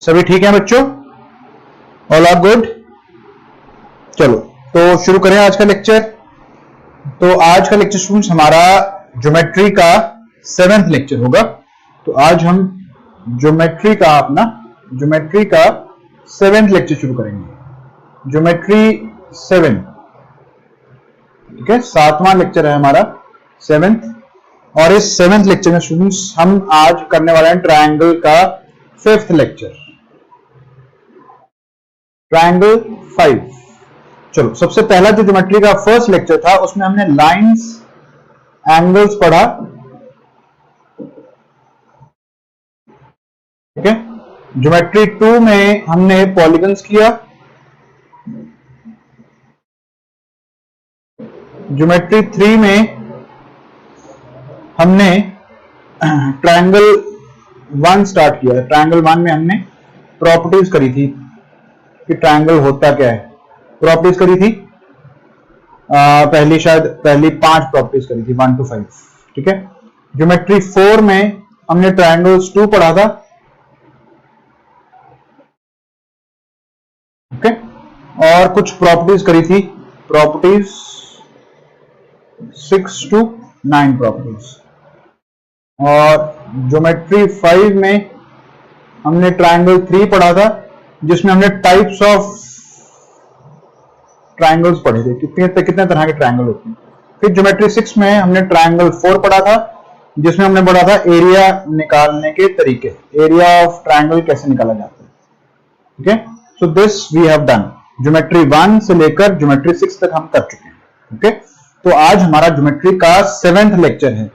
सभी ठीक है बच्चों? All are good? चलो तो शुरू करें आज का लेक्चर। तो आज का लेक्चर स्टूडेंट्स हमारा ज्योमेट्री का 7th लेक्चर होगा। तो आज हम ज्योमेट्री का 7th लेक्चर शुरू करेंगे। ज्योमेट्री 7, ठीक है, 7वां लेक्चर है हमारा 7th। और इस 7th लेक्चर में स्टूडेंट्स हम आज करने वाले हैं ट्रायंगल का 5th लेक्चर, ट्रायंगल 5। चलो सबसे पहला जो ज्योमेट्री का फर्स्ट लेक्चर था उसमें हमने लाइंस एंगल्स पढ़ा, ठीक है। ज्योमेट्री 2 में हमने पॉलीगन्स किया। ज्योमेट्री 3 में हमने ट्रायंगल 1 स्टार्ट किया। ट्रायंगल 1 में हमने प्रॉपर्टीज करी थी कि ट्रायंगल होता क्या है। प्रॉपर्टीज करी थी पहली 5 प्रॉपर्टीज करी थी 1 to 5, ठीक है। ज्योमेट्री 4 में हमने ट्रायंगल्स 2 पढ़ा था, ओके। और कुछ प्रॉपर्टीज करी थी, प्रॉपर्टीज 6 to 9 प्रॉपर्टीज। और ज्योमेट्री 5 में हमने ट्रायंगल 3 पढ़ा था जिसमें हमने टाइप्स ऑफ ट्रायंगल्स पढ़े थे, कितने तरह के ट्रायंगल होते हैं। फिर ज्योमेट्री 6 में हमने ट्रायंगल 4 पढ़ा था जिसमें हमने पढ़ा था एरिया निकालने के तरीके, एरिया ऑफ ट्रायंगल कैसे निकाला जाता है, ठीक है। So this we have done. Geometry 1 से लेकर ज्योमेट्री 6 तक हम कर चुके हैं, ओके। तो आज हमारा ज्योमेट्री का 7th लेक्चर है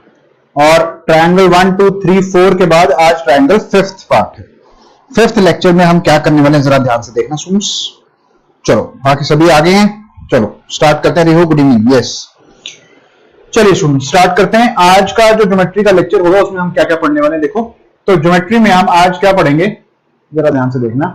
और ट्रायंगल 1 2 3 4 के बाद आज ट्रायंगल 5th पार्ट है। 5th लेक्चर में हम क्या करने वाले हैं जरा ध्यान से देखना स्टूडेंट्स। चलो बाकी सभी आगे हैं, चलो स्टार्ट करते हैं। रिहो गुड इवनिंग, यस। चलिए स्टूडेंट्स स्टार्ट करते हैं। आज का जो ज्योमेट्री का लेक्चर होगा उसमें हम क्या क्या पढ़ने वाले हैं देखो। तो ज्योमेट्री में हम आज क्या पढ़ेंगे जरा ध्यान से देखना।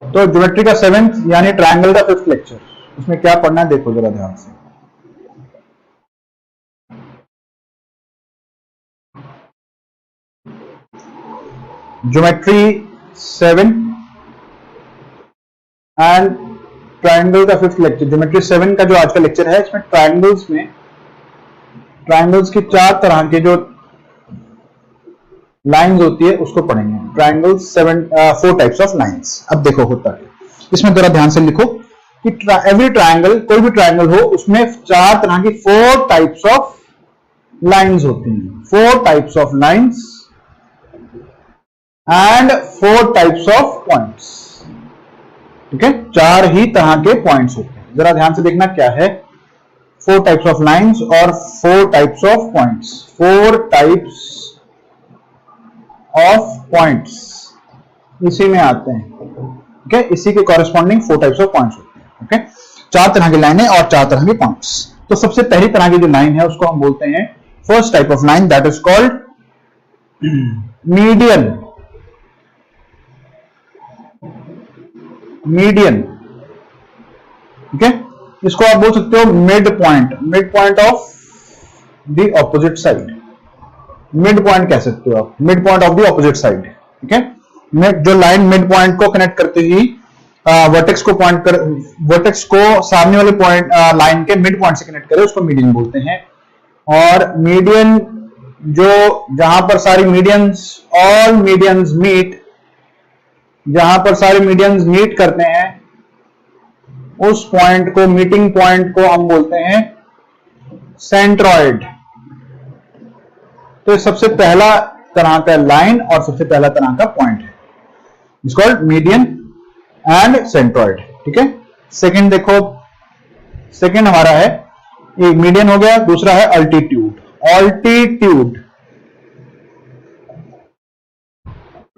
तो ज्योमेट्री का 7th यानी ट्रायंगल का 5th लेक्चर, उसमें क्या पढ़ना है देखो जरा ध्यान से। ज्योमेट्री 7 एंड ट्रायंगल का 5th लेक्चर। ज्योमेट्री 7 का जो आज का लेक्चर है इसमें ट्रायंगल्स की 4 तरह के जो लाइंस होती है उसको पढ़ेंगे। Triangles 4 types of lines. अब देखो होता है इसमें जरा ध्यान से लिखो कि एवरी ट्रायंगल, कोई भी ट्रायंगल हो उसमें 4 तरह की 4 टाइप्स ऑफ लाइंस होती हैं। 4 types of lines and 4 types of points, ठीक है। 4 ही तरह के पॉइंट्स होते हैं। जरा ध्यान से देखना क्या है 4 टाइप्स ऑफ लाइंस और 4 types of points. 4 types of points इसी में आते हैं, ठीक है। इसी के कॉरेस्पॉन्डिंग 4 टाइप्स ऑफ पॉइंट्स होते हैं, ओके। 4 तरह की लाइनें और 4 तरह के पॉइंट्स। तो सबसे पहली तरह की जो लाइन है उसको हम बोलते हैं first type of line, that is called median. Median, ठीक है। इसको आप बोल सकते हो mid point of the opposite side. Mid point कह सकते हो आप, mid point of the opposite side, ठीक है। जो लाइन मिड पॉइंट को कनेक्ट करते ही वर्टेक्स को सामने वाले पॉइंट लाइन के मिड पॉइंट से कनेक्ट करे उसको मीडियन बोलते हैं। और मीडियन जो जहां पर सारी मीडियंस, ऑल मीडियंस मीट, जहां पर सारे मीडियंस मीट करते हैं उस पॉइंट को, मीटिंग पॉइंट को हम बोलते हैं सेंट्रॉइड। तो सबसे पहला तरह का लाइन और सबसे पहला तरह का पॉइंट है, it's called median and centroid, ठीक है। सेकंड देखो, सेकंड हमारा है, एक मीडियन हो गया, दूसरा है अल्टीट्यूड।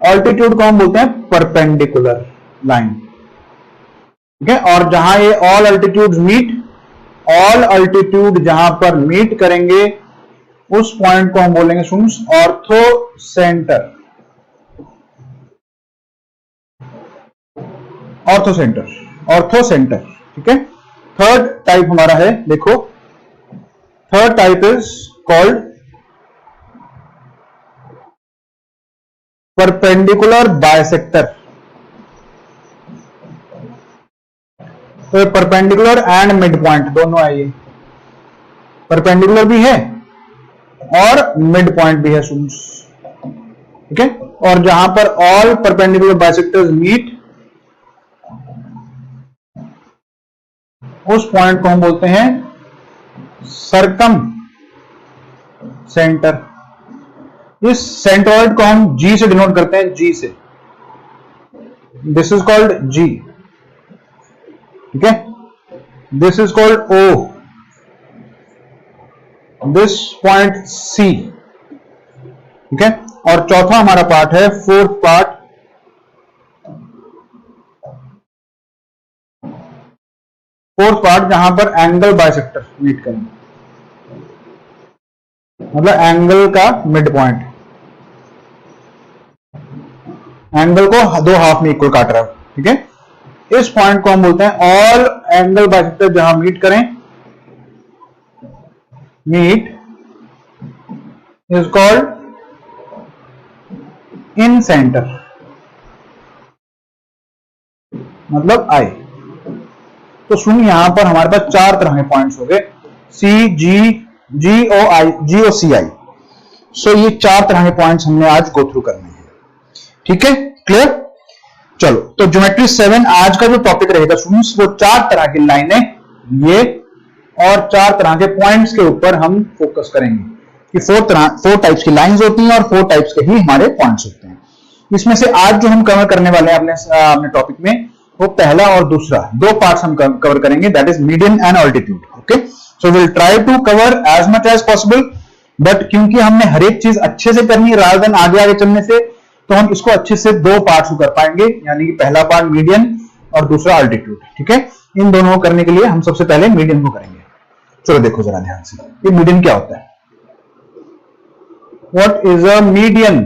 अल्टीट्यूड को हम बोलते हैं परपेंडिकुलर लाइन, ठीक है। और जहां ये ऑल अल्टीट्यूड जहां पर मीट करेंगे उस पॉइंट को हम बोलेंगे स्टूडेंट्स ऑर्थो सेंटर, ठीक है। थर्ड टाइप हमारा है देखो, third type is called perpendicular bisector. तो परपेंडिकुलर एंड मिड पॉइंट दोनों है, ये परपेंडिकुलर भी है और मिड पॉइंट भी है स्टूडेंट्स, ठीक है। और जहां पर ऑल परपेंडिकुलर बाइसेक्टर्स मीट, उस पॉइंट को हम बोलते हैं सरकम सेंटर। इस सेंट्रॉइड को हम जी से डिनोट करते हैं, जी से, दिस इज कॉल्ड जी, ठीक है। This is called O, this point C, ठीक है। और चौथा हमारा पार्ट है, फोर्थ पार्ट, जहां पर एंगल बाइसेक्टर मीट करेंगे, मतलब एंगल का मिड पॉइंट, एंगल को दो हाफ में इक्वल काट रहा है, ठीक है। इस पॉइंट को हम बोलते हैं ऑल एंगल बाइसेक्टर जहां मीट करें, meet is called incentre, मतलब आई। तो सुन, यहां पर हमारे पास चार तरह के पॉइंट्स हो गए, सी, जी ओ आई, जी ओ सी आई। सो ये चार तरह के पॉइंट्स हमने आज गो थ्रू करने हैं, ठीक है, क्लियर। चलो, तो ज्योमेट्री 7 आज का जो टॉपिक रहेगा स्टूडेंट्स, वो चार तरह की लाइनें, ये और चार तरह के पॉइंट्स के ऊपर हम फोकस करेंगे कि फोर टाइप्स की लाइंस होती हैं और 4 टाइप्स के ही हमारे पॉइंट्स होते हैं। इसमें से आज जो हम कवर करने वाले हैं अपने टॉपिक में, वो पहला और दूसरा दो पार्ट्स हम कवर करेंगे, that is median and altitude. Okay, so will try to cover as much as possible, but क्योंकि हमने हर एक चीज अच्छे से करनी है रादर देन आगे आगे चलने से, तो हम इसको अच्छे से दो पार्ट्स कर पाएंगे, यानी कि पहला पार्ट मीडियन और दूसरा ऑल्टीट्यूड, ठीक है। इन दोनों को करने के लिए हम सबसे पहले मीडियन को करेंगे। चलो देखो जरा ध्यान से, ये मीडियन क्या होता है, व्हाट इज अ मीडियन।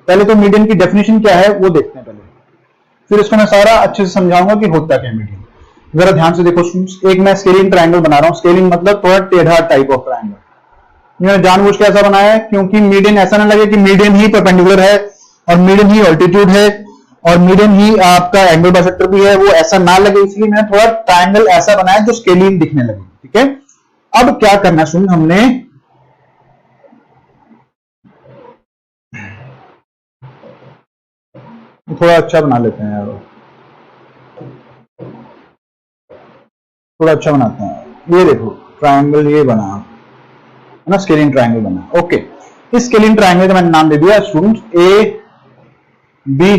पहले तो मीडियन की डेफिनेशन क्या है वो देखते हैं पहले, फिर इसको मैं सारा अच्छे से समझाऊंगा कि होता क्या मीडियन। जरा ध्यान से देखो स्टूडेंट्स, एक मैं स्केलिंग ट्रायंगल बना रहा हूं, स्केलिंग मतलब थोड़ा टेढ़ा टाइप ऑफ ट्रायंगल। मैंने जानबूझ के ऐसा बनाया है क्योंकि मीडियन ऐसा ना लगे कि मीडियन ही परपेंडिकुलर है और मीडियन ही ऑल्टीट्यूड है और मीडियन ही आपका एंगल बाइसेक्टर भी है, वो ऐसा ना लगे, इसलिए मैंने थोड़ा ट्रायंगल ऐसा बनाया जो स्केलिंग दिखने लगे, ठीक है। अब क्या करना है सुन, हमने थोड़ा अच्छा बना लेते हैं यार, थोड़ा अच्छा बनाते हैं। ये देखो ट्रायंगल ये बना है ना, स्केलिंग ट्रायंगल बना। ओके, इस स्केलिंग ट्रायंगल का मैंने नाम दे दिया students A B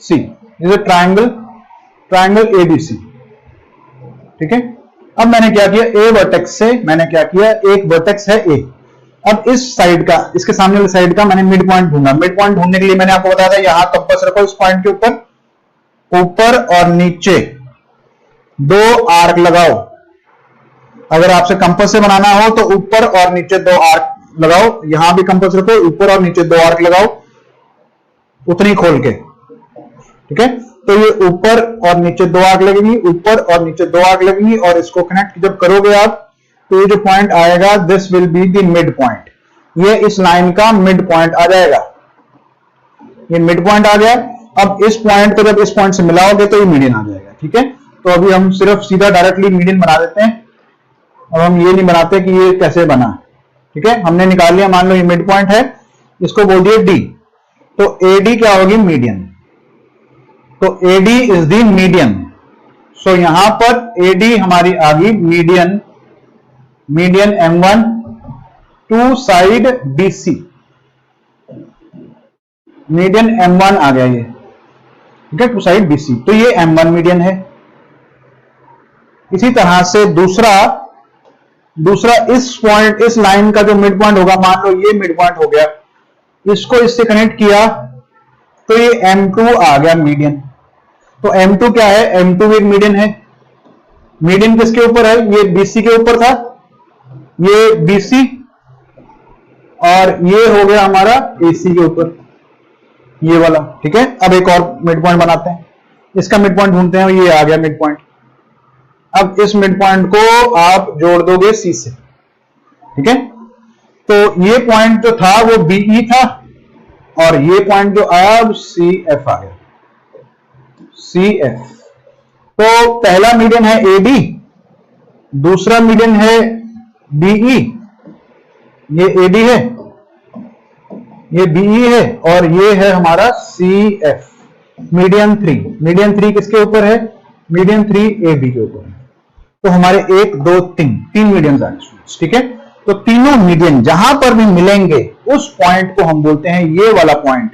C. Is a triangle A B C, ठीक है। अब मैंने क्या किया, ए वर्टेक्स से मैंने क्या किया, एक वर्टेक्स है ए, अब इस साइड का, इसके सामने वाली साइड का मैंने मिड पॉइंट ढूंढा। मिड पॉइंट ढूंढने के लिए मैंने आपको बताया था यहां कंपास रखो, इस पॉइंट के ऊपर और नीचे दो आर्क लगाओ। अगर आपसे कंपास से बनाना हो तो ऊपर और नीचे दो आर्क लगाओ, यहां भी कंपास रखो, ऊपर और नीचे दो आर्क लगाओ, उतनी खोल के, ठीक है। तो ये ऊपर और नीचे दो आर्क लगेंगी, ऊपर और नीचे दो आर्क लगेंगी, और इसको कनेक्ट जब करोगे आप तो ये जो पॉइंट आएगा, this will be the mid point. ये इस लाइन का मिड पॉइंट आ जाएगा, ये मिड पॉइंट आ गया। अब इस पॉइंट को जब इस पॉइंट से मिलाओगे तो ये मीडियन आ जाएगा, ठीक है। तो अभी हम सिर्फ सीधा डायरेक्टली मीडियन बना देते हैं, अब हम ये नहीं बनाते कि ये कैसे बना, ठीक है। हमने निकाल लिया, मान लो ये मिड पॉइंट है, इसको बोल दिया डी, तो एडी क्या होगी, मीडियन। तो AD is the median. So यहां पर एडी हमारी आ गई median, median M1 to side BC, median M1 आ गया ये, ठीक है, टू साइड BC। तो ये M1 मीडियन है। इसी तरह से दूसरा इस पॉइंट, इस लाइन का जो मिड पॉइंट होगा, मान लो ये मिड पॉइंट हो गया, इसको इससे कनेक्ट किया तो ये M2 आ गया मीडियन। तो M2 क्या है, M2 एक मीडियन है। मीडियन किसके ऊपर है, ये BC के ऊपर था, ये BC, और ये हो गया हमारा AC के ऊपर, ये वाला, ठीक है। अब एक और मिड पॉइंट बनाते हैं, इसका मिड पॉइंट ढूंढते हैं, ये आ गया मिड पॉइंट। अब इस मिड पॉइंट को आप जोड़ दोगे C से, ठीक है, तो ये पॉइंट जो था वो बीई था और ये पॉइंट जो आया वो सी एफ आ गया, सी एफ। तो पहला मीडियन है ए डी, दूसरा मीडियन है बीई, ये ए डी है, ये बीई है और ये है हमारा C F. Median three, median three किसके ऊपर है? मीडियन थ्री ए बी के ऊपर है। तो हमारे 1 2 3 मीडियंस आ गए, ठीक है। तो तीनों मीडियन जहां पर भी मिलेंगे उस पॉइंट को हम बोलते हैं, ये वाला पॉइंट,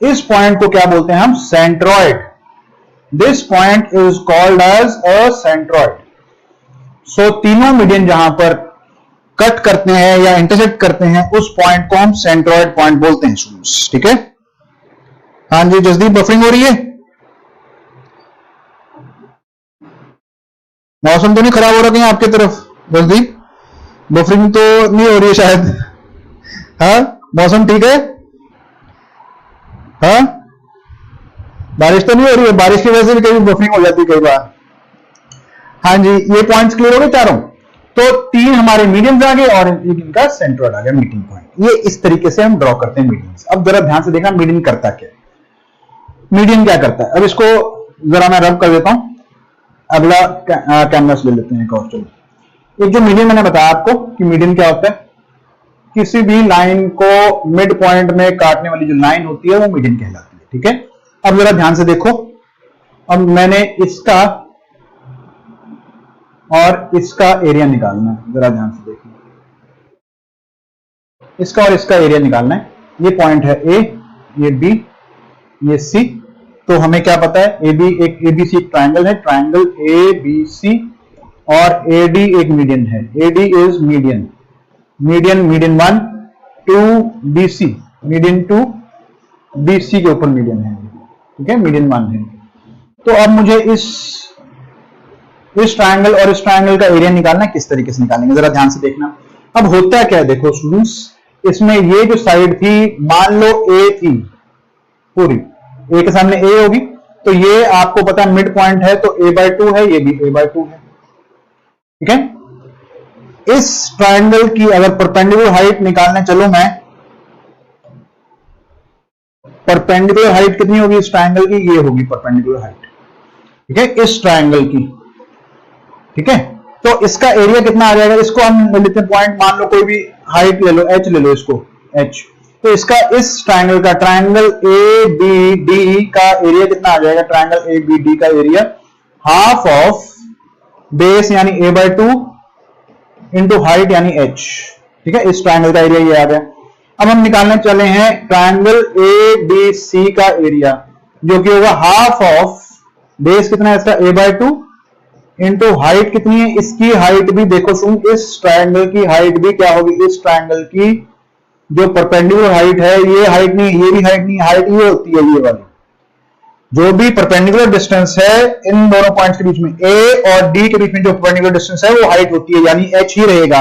इस पॉइंट को क्या बोलते हैं हम? Centroid. This point is called as a centroid. So तीनों मीडियन जहां पर कट करते हैं या इंटरसेक्ट करते हैं उस पॉइंट को हम सेंट्रॉइड पॉइंट बोलते हैं स्टूडेंट्स, ठीक है। हाँ जी जसदीप, बफरिंग हो रही है? मौसम तो नहीं खराब हो रहा कहीं आपकी तरफ जसदीप? बफरिंग तो नहीं हो रही है शायद? हाँ मौसम ठीक है? हाँ बारिश तो नहीं हो रही है? बारिश की वजह से भी कभी बफरिंग हो जाती है कई बार। हाँ जी, ये पॉइंट्स क्लियर हो गए चारों? तो 3 हमारे मीडियंस आ गए और एक इनका सेंट्रॉइड आ गया, मीटिंग पॉइंट। ये इस तरीके से हम ड्रॉ करते हैं मीडियंस। अब जरा ध्यान से देखना मीडियन करता क्या है, मीडियन क्या करता है। अब इसको जरा मैं रब कर देता हूं, अगला कैनवस ले लेते हैं एक और। चलो, एक जो मीडियन मैंने बताया आपको कि मीडियन क्या होता है, किसी भी लाइन को मिड पॉइंट में काटने वाली जो लाइन होती है वो मीडियन कहलाती है, ठीक है। अब जरा ध्यान से देखो, अब मैंने इसका और इसका एरिया निकालना है, जरा ध्यान से देखना, इसका और इसका एरिया निकालना है। ये पॉइंट है ए, ये बी, ये सी। तो हमें क्या पता है, ए बी एक एबीसी एक ट्राइंगल है, ट्राइंगल ए बी सी, और ए डी एक मीडियन है, A D is median, median median 1 to B C, median 2 B C के ऊपर मीडियन है, ठीक है, मीडियन 1 है। तो अब मुझे इस ट्राइंगल और इस ट्राइंगल का एरिया निकालना है। किस तरीके से निकालेंगे जरा ध्यान से देखना। अब होता क्या है देखो स्टूडेंट्स, इसमें ये जो साइड थी मान लो ए थी पूरी, ए के सामने ए होगी, तो ये आपको पता है मिड पॉइंट है, तो a/2 है, ये भी a/2 है, ठीक है। इस ट्राइंगल की अगर परपेंडिकुलर हाइट निकालने चलो मैं, परपेंडिकुलर हाइट कितनी होगी इस ट्राइंगल की? ये होगी परपेंडिकुलर हाइट, ठीक है, इस ट्राइंगल की, ठीक है। तो इसका एरिया कितना आ जाएगा? इसको हम ले लेते हैं पॉइंट, मान लो कोई भी हाइट ले लो, h ले लो इसको, h। तो इसका इस ट्राइंगल का, ट्राइंगल ए बी डी का एरिया कितना आ जाएगा? ट्राइंगल ए बी डी का एरिया हाफ ऑफ बेस यानी a/2 इंटू हाइट यानी h, ठीक है। इस ट्राइंगल का एरिया ये आ गया। अब हम निकालने चले हैं ट्राइंगल ए बी सी का एरिया, जो कि होगा हाफ ऑफ बेस कितना है इसका a/2 इंटू हाइट कितनी है इसकी? हाइट भी देखो सुन, इस ट्राइंगल की हाइट भी क्या होगी? इस ट्राइंगल की जो परपेंडिकुलर हाइट है, ये हाइट नहीं, ये भी हाइट नहीं, हाइट ये होती है, ये वाली जो भी परपेंडिकुलर डिस्टेंस है इन दोनों पॉइंट्स के बीच में, ए और डी के बीच में जो परपेंडिकुलर डिस्टेंस है वो हाइट होती है, यानी h ही रहेगा।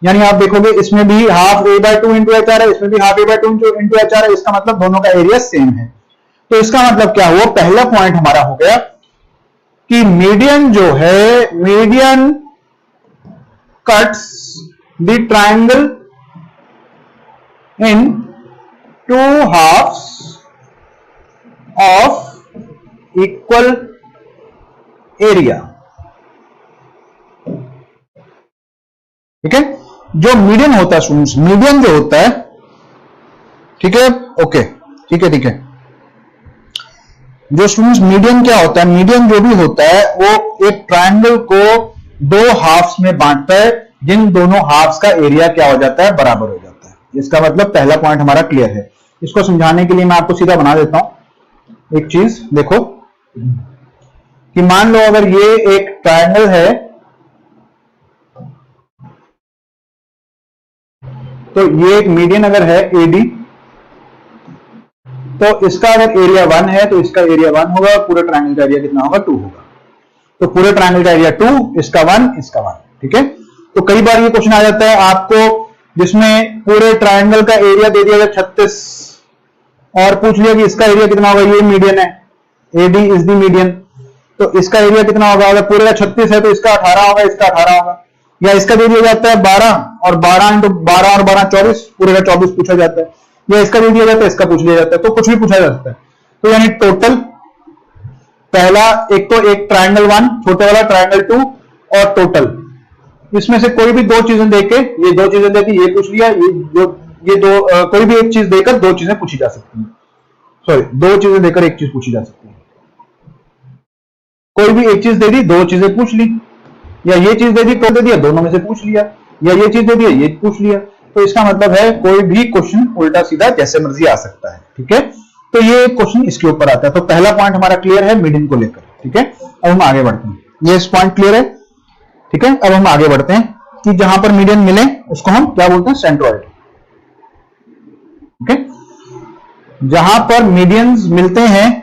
यानी आप देखोगे इसमें भी हाफ a/2 इंटू एच आ रहा है, इसमें भी हाफ a/2 इंटू एच आ रहा है, इसका मतलब दोनों का एरिया सेम है। तो इसका मतलब क्या हुआ? पहला पॉइंट हमारा हो गया कि मीडियन जो है, median cuts the triangle in 2 halves of equal area, ठीक है। जो मीडियन होता है स्टूडेंट्स, मीडियन जो होता है, ठीक है, ओके, ठीक है, ठीक है। जो स्टूडेंट्स मीडियन क्या होता है, मीडियन जो भी होता है वो एक ट्राइंगल को 2 हाफ्स में बांटता है, जिन दोनों हाफ्स का एरिया क्या हो जाता है? बराबर हो जाता है। इसका मतलब पहला पॉइंट हमारा क्लियर है। इसको समझाने के लिए मैं आपको सीधा बना देता हूं एक चीज। देखो कि मान लो अगर ये एक ट्राइंगल है, तो ये एक मीडियन अगर है AD, तो इसका अगर एरिया 1 है तो इसका एरिया 1 होगा, पूरे ट्राइंगल का एरिया कितना होगा? 2 होगा। तो पूरे ट्राइंगल का एरिया 2, इसका 1, इसका 1, ठीक है। तो कई बार ये क्वेश्चन आ जाता है आपको जिसमें पूरे ट्राइंगल का एरिया दे दिया गया 36 और पूछ लिया कि इसका एरिया कितना होगा? ये मीडियन है, AD इज द मीडियन, तो इसका एरिया कितना होगा? अगर पूरे का 36 है तो इसका 18 होगा, इसका 18 होगा। या इसका दे दिया जाता है 12 और 12 इंटू 12 और 12 24, पूरे का 24 पूछा जाता है, या इसका दे दिया जाता है, इसका पूछ लिया जाता है, तो कुछ भी पूछा जा सकता है। तो यानी टोटल पहला एक तो एक ट्रायंगल 1, छोटे वाला ट्रायंगल 2 और टोटल, इसमें से कोई भी दो चीजें देके, ये दो चीजें देती, ये पूछ लिया, ये दो कोई भी एक चीज देकर दो चीजें पूछी जा सकती है, सॉरी दो चीजें देकर एक चीज पूछी जा सकती है। कोई भी एक चीज दे दी, दो चीजें पूछ ली, या ये चीज दे दी तो दे दिया, दोनों में से पूछ लिया, या ये चीज दे दी ये पूछ लिया। तो इसका मतलब है कोई भी क्वेश्चन उल्टा सीधा जैसे मर्जी आ सकता है, ठीक है। तो ये क्वेश्चन इसके ऊपर आता है। तो पहला पॉइंट हमारा क्लियर है मीडियन को लेकर, ठीक है। अब हम आगे बढ़ते हैं, ये पॉइंट क्लियर है, ठीक है। अब हम आगे बढ़ते हैं कि जहां पर मीडियन मिले उसको हम क्या बोलते हैं, सेंट्रोइड, ठीक है। जहां पर मीडियंस मिलते हैं,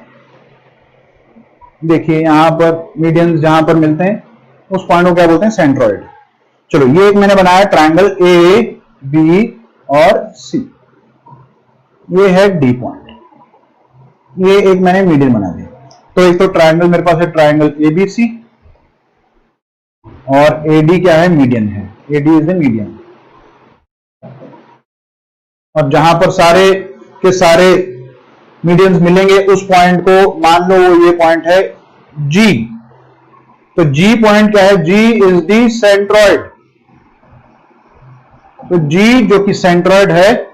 देखिए यहां पर मीडियंस जहां पर मिलते हैं उस पॉइंट को क्या बोलते हैं, सेंट्रोइड। चलो ये एक मैंने बनाया ट्रायंगल ए बी और सी, ये है डी पॉइंट, ये एक मैंने मीडियन बना दिया। तो एक तो ट्रायंगल मेरे पास है ट्रायंगल ए बी सी, और ए डी क्या है, मीडियन है, A D is the median. और जहां पर सारे के सारे मीडियंस मिलेंगे उस पॉइंट को मान लो वो ये पॉइंट है जी। तो जी पॉइंट क्या है, जी इज दी सेंट्रॉइड। तो जी जो कि सेंट्रॉइड है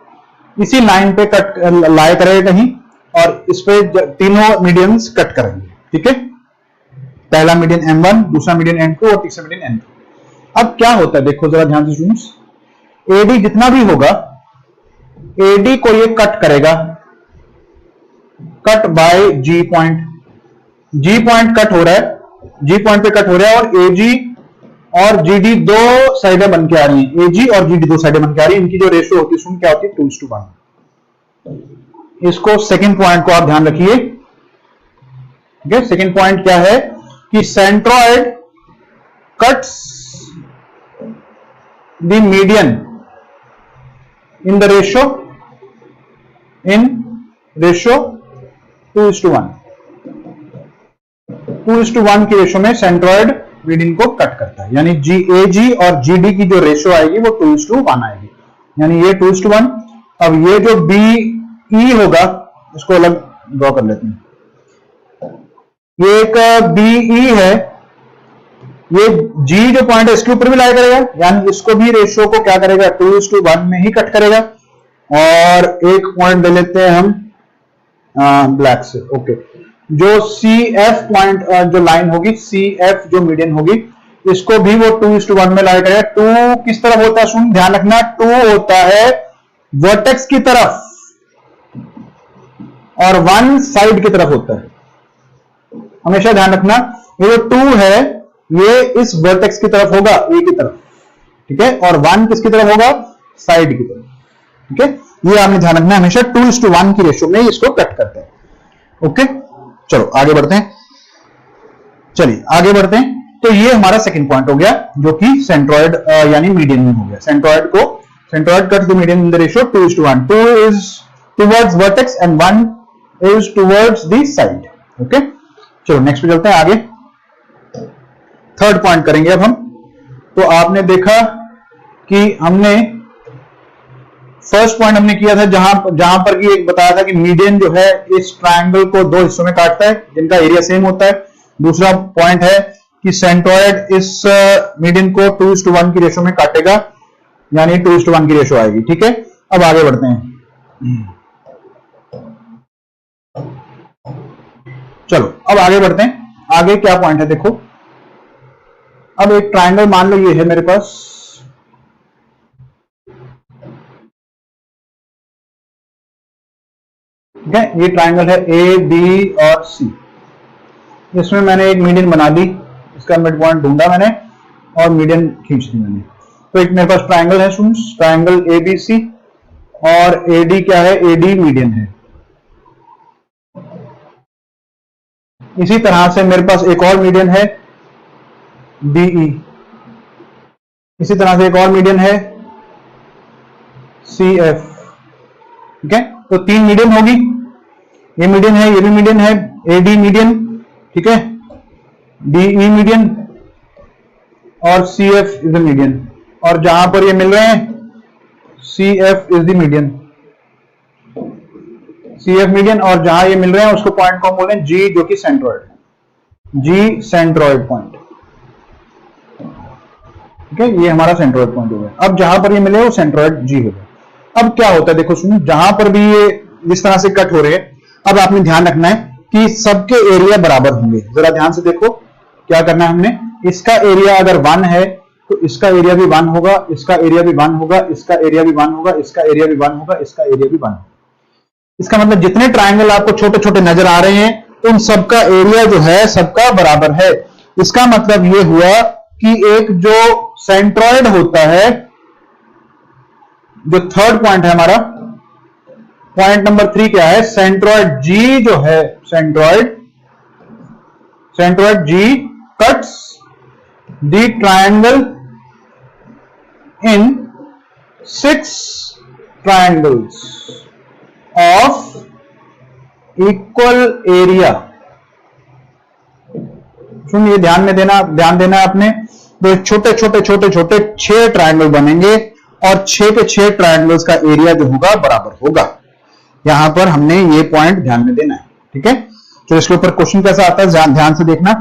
इसी लाइन पे कट लाए करेगा कहीं, और इस पे तीनों मीडियंस कट करेंगे, ठीक है। पहला मीडियन M1, दूसरा मीडियन M2 और तीसरा मीडियन M3। अब क्या होता है देखो जरा ध्यान से स्टूडेंट्स, एडी जितना भी होगा एडी को ये कट करेगा, cut by G point. G point cut हो रहा है, जी पॉइंट पे कट हो रहा है, और एजी और जीडी दो साइडें बन के आ रही हैं, एजी और जीडी दो साइडें बन के आ रही हैं। इनकी जो रेशियो होती है क्या होती है, 2:1। इसको सेकंड पॉइंट को आप ध्यान रखिए, ठीक है। सेकंड पॉइंट क्या है कि centroid cuts the median in the ratio 2:1। 2:1 की रेशियो में सेंट्रॉइड मीडियन को कट करता है, यानी एजी और जीडी की जो रेशियो आएगी वो 2:1 आएगी, यानी ये 2:1। अब ये जो बीई होगा इसको अलग ड्रॉ कर लेते हैं, ये एक बीई है, ये जी जो पॉइंट है इसके ऊपर भी लाया करेगा, यानी इसको भी रेशियो को क्या करेगा, 2:1 में ही कट करेगा। और एक पॉइंट ले लेते हैं हम ब्लैक से, ओके। जो सी एफ पॉइंट जो लाइन होगी, सी एफ जो मीडियन होगी, इसको भी वो 2:1 में लाया करेगा। 2 किस तरफ होता है, सुन ध्यान रखना, 2 होता है वर्टेक्स की तरफ और 1 साइड की तरफ होता है, हमेशा ध्यान रखना। ये जो 2 है ये इस वर्टेक्स की तरफ होगा, ए की तरफ, ठीक है, और 1 किसकी तरफ होगा, साइड की तरफ, ठीक है। ये आपने ध्यान रखना, हमेशा 2:1 की रेशियो में इसको कट करते हैं, ओके। चलो आगे बढ़ते हैं, चलिए आगे बढ़ते हैं। तो ये हमारा सेकंड पॉइंट हो गया जो कि सेंट्रॉइड यानी मीडियन में हो गया। Centroid cut the median in the ratio 2:1। 2 is towards vertex and 1 is towards the side, okay. चलो नेक्स्ट पे चलते हैं आगे, थर्ड पॉइंट करेंगे अब हम। तो आपने देखा कि हमने फर्स्ट पॉइंट हमने किया था जहां पर कि एक बताया था कि मीडियन जो है इस ट्रायंगल को दो हिस्सों में काटता है जिनका एरिया सेम होता है। दूसरा पॉइंट है कि सेंट्रॉइड इस मीडियन को 2:1 की रेशियो में काटेगा, यानी 2:1 की रेशियो आएगी, ठीक है। अब आगे बढ़ते हैं, चलो अब आगे बढ़ते हैं। आगे क्या पॉइंट है देखो, अब एक ट्रायंगल मान लो ये है मेरे पास, ठीक है। ये ट्रायंगल है ए बी और सी, इसमें मैंने एक मीडियन बना दी, इसका मिड पॉइंट ढूंढा मैंने और मीडियन खींच दी मैंने। तो एक मेरे पास ट्रायंगल है students, triangle A B C, और ए डी क्या है, ए डी मीडियन है। इसी तरह से मेरे पास एक और मीडियन है बीई, इसी तरह से एक और मीडियन है सी एफ, ठीक है। तो 3 मीडियन होगी, ये मीडियन है, ये भी मीडियन है, ए डी मीडियन, ठीक है, डीई मीडियन, और CF इज द मीडियन, और जहां पर ये मिल रहे हैं CF is the median, CF median, और जहां ये मिल रहे हैं उसको पॉइंट को बोल रहे हैं G, जो कि सेंट्रॉइड, G सेंट्रॉइड पॉइंट। ठीक है, ये हमारा सेंट्रॉइड पॉइंट हो गया। अब जहां पर ये मिले वो सेंट्रॉइड G हो गया। अब क्या होता है देखो सुनो, जहां पर भी ये जिस तरह से कट हो रहे हैं, अब आपने ध्यान रखना है कि सबके एरिया बराबर होंगे। जरा ध्यान से देखो क्या करना है हमने, इसका एरिया अगर 1 है तो इसका एरिया भी 1 होगा, इसका एरिया भी 1 होगा, इसका एरिया भी 1 होगा, इसका एरिया भी 1 होगा, इसका एरिया भी 1 होगा। इसका मतलब जितने ट्रायंगल आपको छोटे छोटे नजर आ रहे हैं उन सबका एरिया जो है सबका बराबर है। इसका मतलब ये हुआ कि एक जो सेंट्रॉइड होता है, जो थर्ड पॉइंट है हमारा, पॉइंट नंबर 3 क्या है, सेंट्रॉइड G जो है, centroid G cuts the triangle in 6 triangles of equal area. सुनिए, ध्यान देना आपने, तो छोटे छोटे छोटे छोटे 6 ट्रायंगल बनेंगे और 6 के 6 ट्रायंगल्स का एरिया जो होगा बराबर होगा। यहां पर हमने ये पॉइंट ध्यान में देना है। ठीक है, तो इसके ऊपर क्वेश्चन कैसा आता है ध्यान से देखना।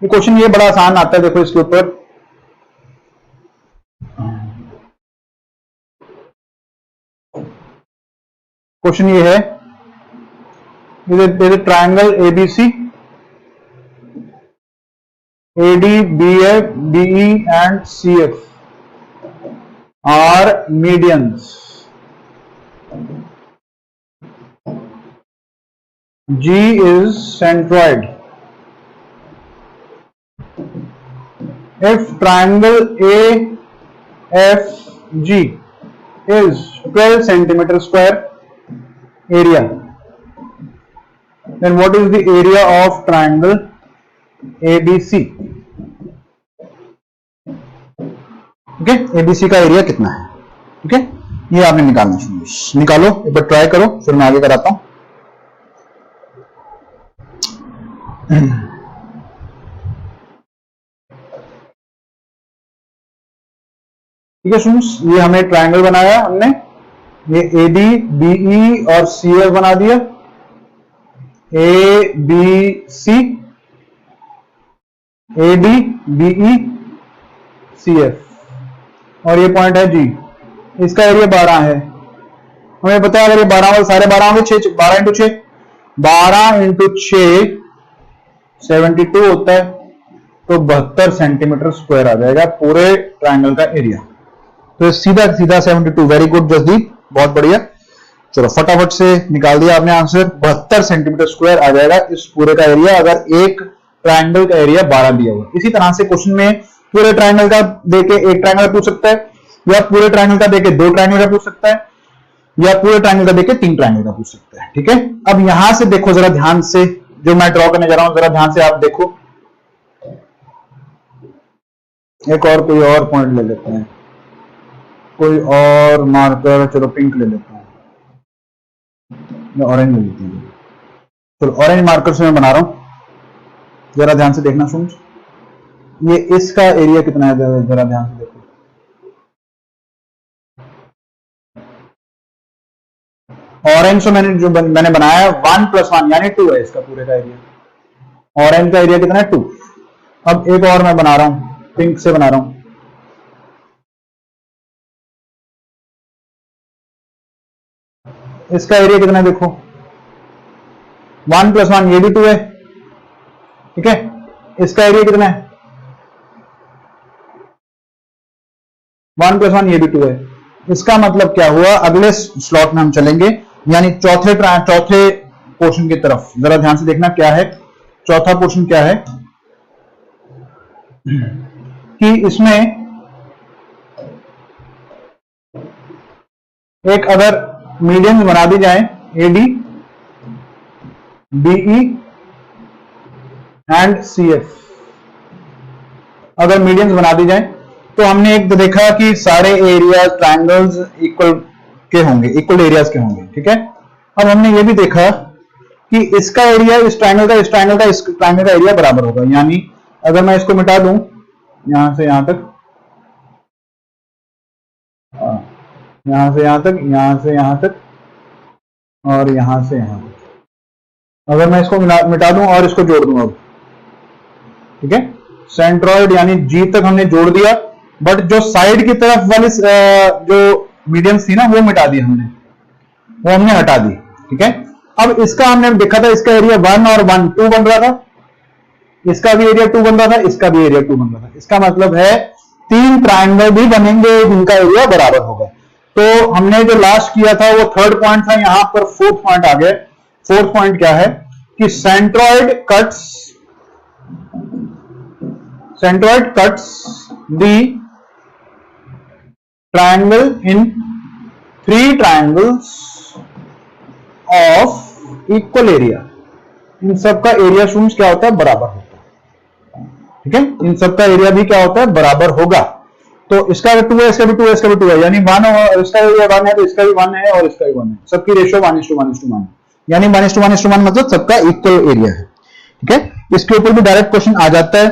ये क्वेश्चन ये बड़ा आसान आता है, देखो इसके ऊपर क्वेश्चन ये है, triangle ABC, AD, BF, DE and CF are medians. G is centroid. If triangle AFG is 12 centimeter square area, then what is the area of triangle ABC? ठीक है, ABC का एरिया कितना है? ठीक है, ये आपने निकालना चाहिए। निकालो, एक बार ट्राई करो, फिर मैं आगे कराता हूं। ठीक है सुन, ये हमें ट्रायंगल बनाया हमने, ये AD, BE और CF बना दिया, ABC, AD, BE, CF, और ये पॉइंट है G। इसका एरिया 12 है। हमें पता है अगर ये 12 सारे 12 होंगे, 12 इंटू 6, 12 इंटू 6 72 होता है, तो 72 सेंटीमीटर स्क्वायर आ जाएगा पूरे ट्रायंगल का एरिया। तो सीधा सीधा 72, वेरी गुड जसदीप, बहुत बढ़िया। चलो फटाफट से निकाल दिया आपने आंसर, 72 सेंटीमीटर स्क्वायर आ जाएगा इस पूरे का एरिया, अगर एक ट्रायंगल का एरिया 12 दिया हुआ। इसी तरह से क्वेश्चन में पूरे ट्रायंगल का देके एक ट्रायंगल पूछ सकता है, या पूरे ट्रायंगल का देके 2 ट्रायंगल का पूछ सकता है, या पूरे ट्रायंगल का देके 3 ट्रायंगल का पूछ सकता है। ठीक है, अब यहां से देखो जरा ध्यान से, जो मैं ड्रॉ करने जा रहा हूं जरा ध्यान से आप देखो। एक और कोई और पॉइंट ले लेते हैं, कोई और मार्कर, चलो पिंक ले लेता हूं या ऑरेंज ले लेते हैं। चलो ऑरेंज मार्कर से मैं बना रहा हूं, जरा ध्यान से देखना सुन। ये इसका एरिया कितना है जरा ध्यान से देखो। ऑरेंज से मैंने बनाया 1 + 1 यानी 2 है इसका पूरे का एरिया। ऑरेंज का एरिया कितना है 2। अब एक और मैं बना रहा हूं, पिंक से बना रहा हूं। इसका एरिया कितना है देखो, 1 + 1 ये भी 2 है। ठीक है, इसका एरिया कितना है 1 + 1 ये भी 2 है। इसका मतलब क्या हुआ, अगले स्लॉट में हम चलेंगे, यानी चौथे पोर्शन की तरफ। जरा ध्यान से देखना क्या है चौथा पोर्शन, क्या है कि इसमें एक अगर मीडियंस बना दी जाए, AD, BE एंड CF, अगर मीडियंस बना दी जाए तो हमने एक देखा कि सारे एरियाज ट्रायंगल्स इक्वल के होंगे, इक्वल एरियाज के होंगे। ठीक है, अब हमने ये भी देखा कि इसका एरिया इस ट्रायंगल का इस ट्रायंगल का एरिया बराबर होगा, यानी अगर मैं इसको मिटा दूं यहां से यहां तक, यहां से यहां तक, यहां से यहां तक और यहां से यहां तक, अगर मैं इसको मिटा दूं और इसको जोड़ दूं अब, ठीक है, सेंट्रॉइड यानी जी तक हमने जोड़ दिया, बट जो साइड की तरफ वाली जो मीडियंस थी ना वो मिटा दी हमने, वो हमने हटा दी, ठीक है। अब इसका हमने देखा था, इसका एरिया 1 और 1 2 बन रहा था, इसका भी एरिया 2 बन रहा था, इसका भी एरिया 2 बन रहा था। इसका मतलब है 3 ट्रायंगल भी बनेंगे जिनका एरिया बराबर होगा। तो हमने जो लास्ट किया था वो थर्ड पॉइंट था, यहां पर फोर्थ पॉइंट आ गया। फोर्थ पॉइंट क्या है कि centroid cuts the triangle in 3 triangles of equal area. इन सबका एरिया शून्य क्या होता है, बराबर होता है, ठीक है। इन सबका एरिया भी क्या होता है, बराबर होगा। तो इसका भी 2 है, इसका भी 2 है, इसका भी 2 है, यानी 1 और इसका एरिया 1 है तो इसका भी 1 है और इसका भी 1 है। सबकी रेशियो 1:1:1, यानी 1:1:1 मतलब सबका इक्वल एरिया है, ठीक है। इसके ऊपर भी डायरेक्ट क्वेश्चन आ जाता है,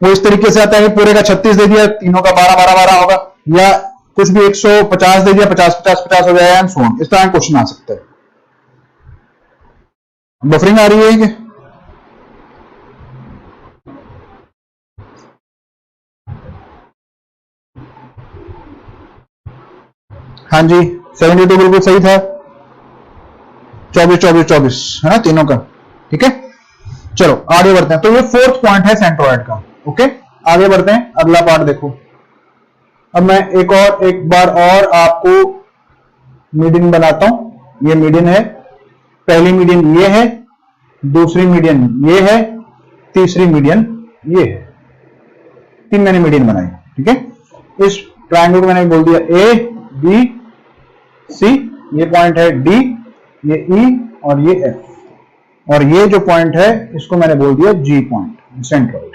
वो इस तरीके से आता है कि पूरे का 36 दे दिया, तीनों का 12-12-12 होगा, या कुछ भी 150 दे दिया, 50-50-50 हो जाएगा, एंड सो ऑन। इस तरह क्वेश्चन आ सकता है। बफरिंग आ रही है कि हाँ जी, 72 बिल्कुल सही था, 24-24-24 है ना तीनों का, ठीक है। चलो आगे बढ़ते हैं। तो ये फोर्थ पॉइंट है सेंट्रॉइड का, ओके। आगे बढ़ते हैं, अगला पार्ट देखो। अब मैं एक बार और आपको मीडियन बनाता हूं। ये मीडियन है, पहली मीडियन ये है, दूसरी मीडियन ये है, तीसरी मीडियन ये है। 3 मैंने मीडियन बनाई, ठीक है। इस ट्रायंगल को मैंने बोल दिया ए बी सी, ये पॉइंट है डी, ये ई और ये एफ, और ये जो पॉइंट है इसको मैंने बोल दिया जी पॉइंट, सेंट्रॉइड,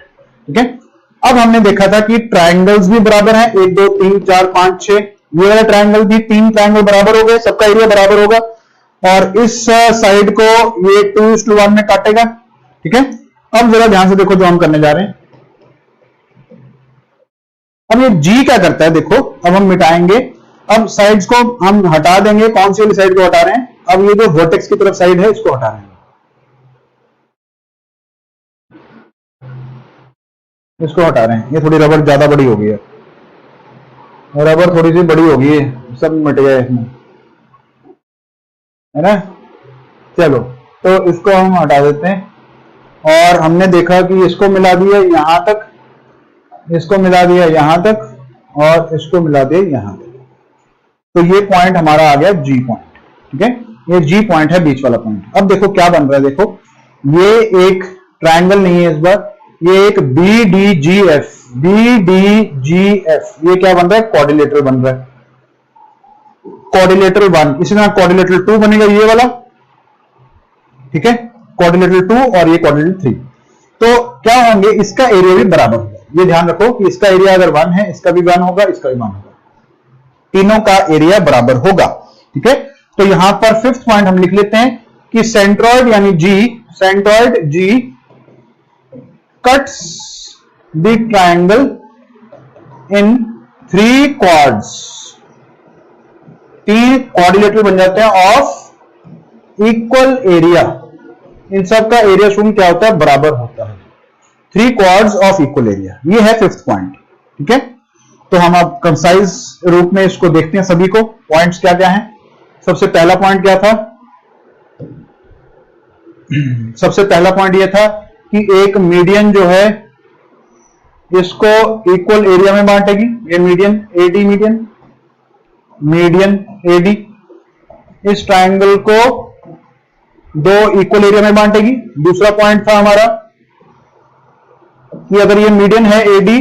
ठीक है। अब हमने देखा था कि ट्रायंगल्स भी बराबर हैं, 1 2 3 4 5 6, ये वाला ट्रायंगल भी 3 ट्रायंगल बराबर हो गए, सबका एरिया बराबर होगा, और इस साइड को ये 2:1 में काटेगा, ठीक है। अब जरा ध्यान से देखो जो हम करने जा रहे हैं। अब ये जी क्या करता है, देखो अब हम मिटाएंगे, अब साइड्स को हम हटा देंगे। कौन सी वाली साइड को हटा रहे हैं, अब ये जो वर्टेक्स की तरफ साइड है इसको हटा रहे हैं, इसको हटा रहे हैं। ये थोड़ी रबर ज्यादा बड़ी हो गई है, रबर थोड़ी सी बड़ी हो गई है, सब मिट गया इसमें, है ना। चलो तो इसको हम हटा देते हैं, और हमने देखा कि इसको मिला दिया यहां तक, इसको मिला दिया यहां तक, और इसको मिला दिया यहां तक। तो ये पॉइंट हमारा आ गया जी पॉइंट, ठीक है। ये जी पॉइंट है, बीच वाला पॉइंट। अब देखो क्या बन रहा है, देखो ये एक ट्रायंगल नहीं है इस बार, ये एक B D G F, B D G F, ये क्या बन रहा है, क्वाड्रिलेटरल बन रहा है, क्वाड्रिलेटरल 1। इसी तरह क्वाड्रिलेटरल 2 बनेगा ये वाला, ठीक है, क्वाड्रिलेटरल 2 और ये क्वाड्रिलेटरल 3। तो क्या होंगे, इसका एरिया भी बराबर होगा। ये ध्यान रखो कि इसका एरिया अगर 1 है, इसका भी 1 होगा, इसका भी 1 होगा, तीनों का एरिया बराबर होगा, ठीक है। तो यहां पर फिफ्थ पॉइंट हम लिख लेते हैं कि सेंट्रॉइड यानी G, centroid G cuts the triangle in 3 quads, 3 quadrilateral बन जाते हैं ऑफ इक्वल एरिया। इन सब का एरिया शून्य क्या होता है, बराबर होता है। 3 क्वाड्स ऑफ इक्वल एरिया, ये है फिफ्थ पॉइंट, ठीक है। तो हम अब कंसाइज रूप में इसको देखते हैं, सभी को पॉइंट्स क्या क्या हैं। सबसे पहला पॉइंट क्या था, सबसे पहला पॉइंट यह था कि एक मीडियन जो है इसको इक्वल एरिया में बांटेगी। ये मीडियन एडी, मीडियन एडी इस ट्रायंगल को 2 इक्वल एरिया में बांटेगी। दूसरा पॉइंट था हमारा कि अगर ये मीडियन है एडी,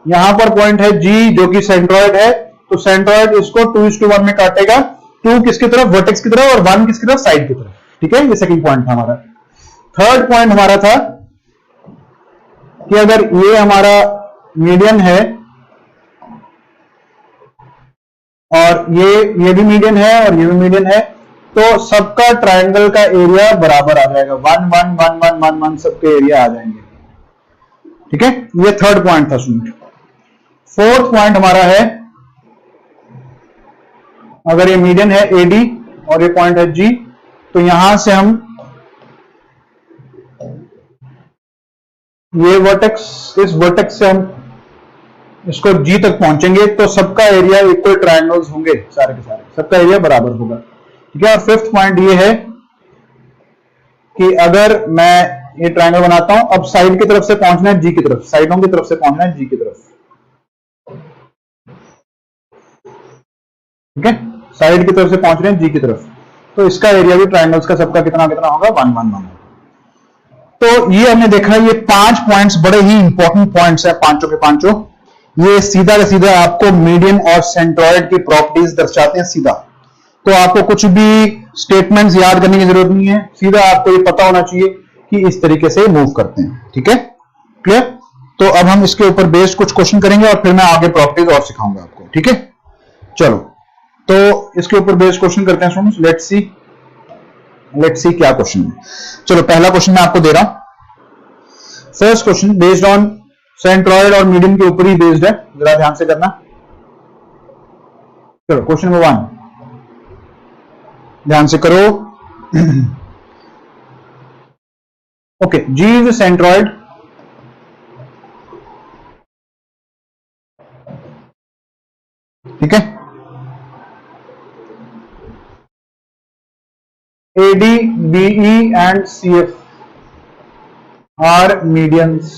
यहां पर पॉइंट है जी जो कि सेंट्रॉइड है, तो सेंट्रॉइड इसको 2:1 में काटेगा, 2 किसकी तरफ, वर्टेक्स की तरफ, और 1 किसकी तरफ, साइड की तरफ, ठीक है। ये सेकंड पॉइंट था हमारा। थर्ड पॉइंट हमारा था कि अगर ये हमारा मीडियन है और ये भी मीडियन है और ये भी मीडियन है, तो सबका ट्रायंगल का एरिया बराबर आ जाएगा, 1 1 1 1 1 1 सबके एरिया आ जाएंगे। ठीक है, ये थर्ड पॉइंट था स्टूडेंट। फोर्थ पॉइंट हमारा है, अगर ये मीडियन है एडी और ये पॉइंट है जी, तो यहां से हम ये वर्टेक्स, इस वर्टेक्स से हम इसको जी तक पहुंचेंगे तो सबका एरिया इक्वल ट्रायंगल्स होंगे, सारे के सारे सबका एरिया बराबर होगा। ठीक है, और फिफ्थ पॉइंट ये है कि अगर मैं ये ट्रायंगल बनाता हूं, अब साइड की तरफ से पहुंचना है जी की तरफ, साइडों की तरफ से पहुंचना है जी की तरफ। ठीक है, साइड की तरफ से पहुंच रहे हैं जी की तरफ, तो इसका एरिया भी ट्रायंगल्स का सबका कितना कितना होगा, 1 1 1। तो ये हमने देखा, ये 5 पॉइंट्स बड़े ही इंपॉर्टेंट पॉइंट्स है, पांचों के पांचों। ये सीधा का सीधा आपको मीडियन और सेंट्रॉइड की प्रॉपर्टीज दर्शाते हैं सीधा। तो आपको कुछ भी स्टेटमेंट्स याद करने की जरूरत नहीं है, सीधा आपको ये पता होना चाहिए कि इस तरीके से मूव करते हैं। ठीक है, क्लियर। तो अब हम इसके ऊपर बेस्ड कुछ क्वेश्चन करेंगे और फिर मैं आगे प्रॉपर्टीज और सिखाऊंगा आपको। ठीक है, चलो तो इसके ऊपर बेस्ड क्वेश्चन करते हैं स्टूडेंट्स। लेट्स सी क्या क्वेश्चन है। चलो पहला क्वेश्चन मैं आपको दे रहा हूं। First question based on centroid और मीडियन के ऊपर ही बेस्ड है, जरा ध्यान से करना। चलो क्वेश्चन नंबर 1 ध्यान से करो। ओके, जी इज सेंट्रॉइड, ठीक है। AD, BE and CF are medians.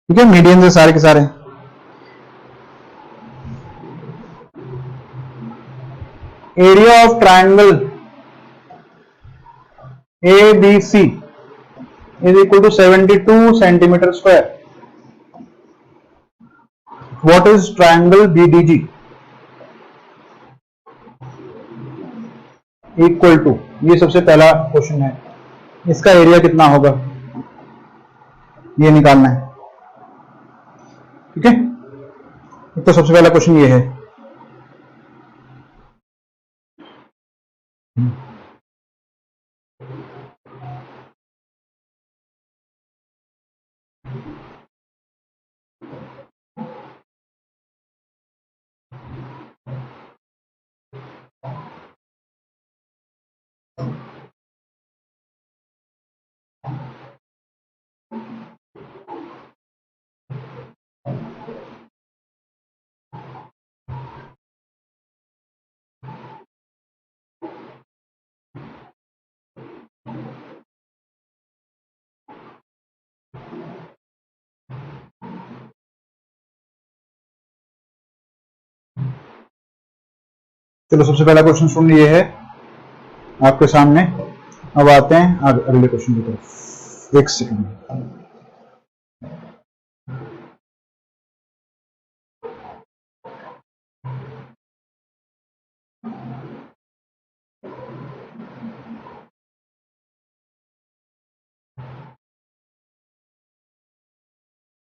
ठीक है, मीडियन है सारे के सारे। Area of triangle ABC is equal to 72 centimeter square. What is triangle BDG? Equal to, ये सबसे पहला क्वेश्चन है, इसका एरिया कितना होगा ये निकालना है। ठीक है, तो सबसे पहला क्वेश्चन ये है। चलो सबसे पहला क्वेश्चन सुन लिए है आपके सामने। अब आते हैं अगले क्वेश्चन की तरफ। एक सेकंड,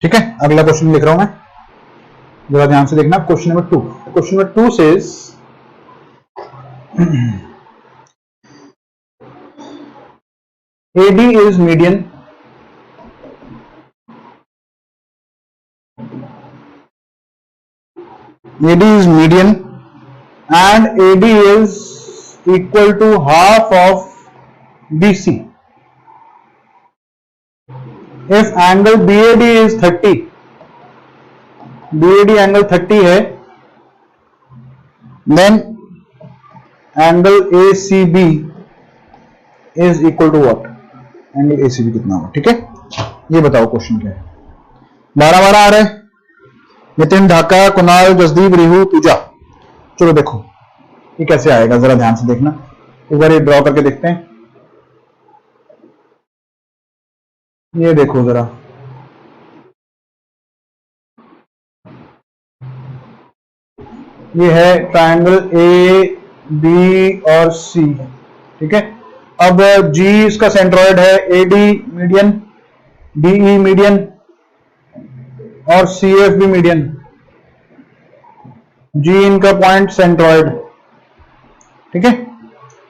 ठीक है। अगला क्वेश्चन लिख रहा हूं मैं, जरा ध्यान से देखना। Question number 2, question number 2 says AD is median, AD is median and AD is equal to half of BC. If angle BAD is 30, BAD angle 30 है, then angle ACB is equal to what? Angle ACB कितना होगा? ठीक है, ये बताओ question क्या है। 12 आ रहे हैं। नितिन, ढाका, कुणाल, जसदीप, रिहू, पूजा। चलो देखो ये कैसे आएगा, जरा ध्यान से देखना। एक बार ये ड्रॉ करके देखते हैं। ये देखो जरा, ये है ट्रायंगल AB और C। ठीक है, अब G इसका सेंट्रॉइड है, AD मीडियन, BE मीडियन और CF भी मीडियन। G इनका पॉइंट सेंट्रॉइड। ठीक है,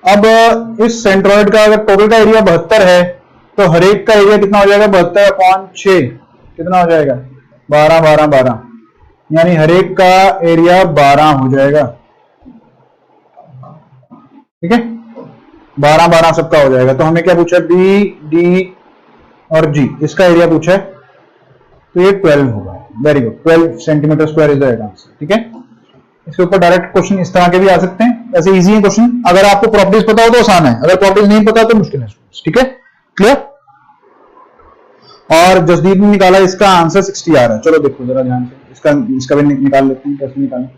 अब इस सेंट्रॉइड का अगर टोटल का एरिया 72 है तो हर एक का एरिया कितना हो जाएगा? 72/6 कितना हो जाएगा? 12 12 12, यानी हर एक का एरिया 12 हो जाएगा। ठीक है, 12 12 सबका हो जाएगा। तो हमें क्या पूछा? बी, डी और जी, इसका एरिया पूछा है, तो ये 12 होगा। Very good, 12 centimetre square is the right answer. ठीक है, इसके ऊपर डायरेक्ट क्वेश्चन इस तरह के भी आ सकते हैं, ऐसे इजी है क्वेश्चन। अगर आपको प्रॉपर्टीज पता हो तो आसान है, अगर प्रॉपर्टीज नहीं पता तो मुश्किल है। ठीक है, क्लियर? और जसदीप ने निकाला इसका आंसर 60 आ रहा है। चलो देखो जरा ध्यान से, इसका भी निकाल लेते हैं, कैसे निकालें।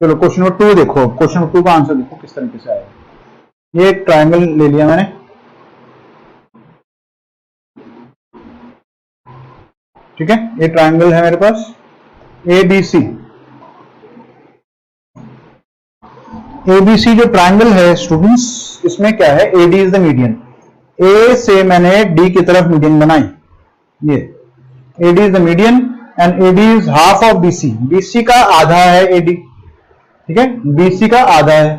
चलो क्वेश्चन नंबर 2 देखो, क्वेश्चन नंबर 2 का आंसर देखो किस तरीके से आएगा। ये एक ट्रायंगल ले लिया मैंने, ठीक है, ये ट्रायंगल है मेरे पास ABC। ABC जो ट्रायंगल है स्टूडेंट्स, इसमें क्या है? AD is the median. A से मैंने D की तरफ मीडियन बनाई, ये AD is the median and AD is half of BC। BC का आधा है AD, ठीक है, BC का आधा है।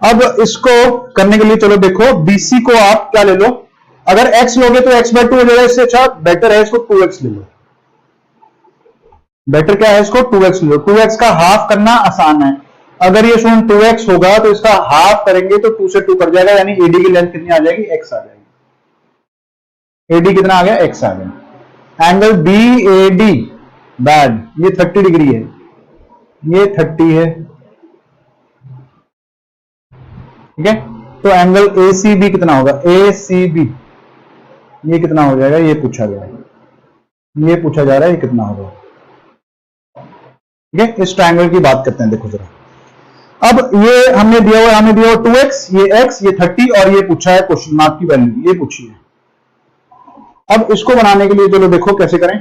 अब इसको करने के लिए चलो देखो, BC को आप क्या ले लो, अगर x लोगे तो x/2 हो जाएगा। इससे अच्छा बेटर है इसको 2x ले लो। बेटर क्या है? इसको 2x ले लो। 2x का हाफ करना आसान है। अगर ये सुन 2x होगा तो इसका हाफ करेंगे तो 2 से 2 कट जाएगा, यानी AD की लेंथ कितनी आ जाएगी? x आ जाएगी। AD कितना आ गया? x आ गया। एंगल BAD बैड, ये 30 डिग्री है, ये 30 है। ठीक है, तो एंगल ACB कितना होगा? ACB ये कितना हो जाएगा? ये पूछा गया है, ये पूछा जा रहा है, ये कितना होगा? ठीक है, इस ट्रायंगल की बात करते हैं। देखो जरा, अब ये हमने दिया हुआ, हमें दिया हुआ 2x, ये x, ये 30 और ये पूछा है क्वेश्चन मार्क की वैल्यू, ये पूछी है। अब इसको बनाने के लिए चलो देखो कैसे करें।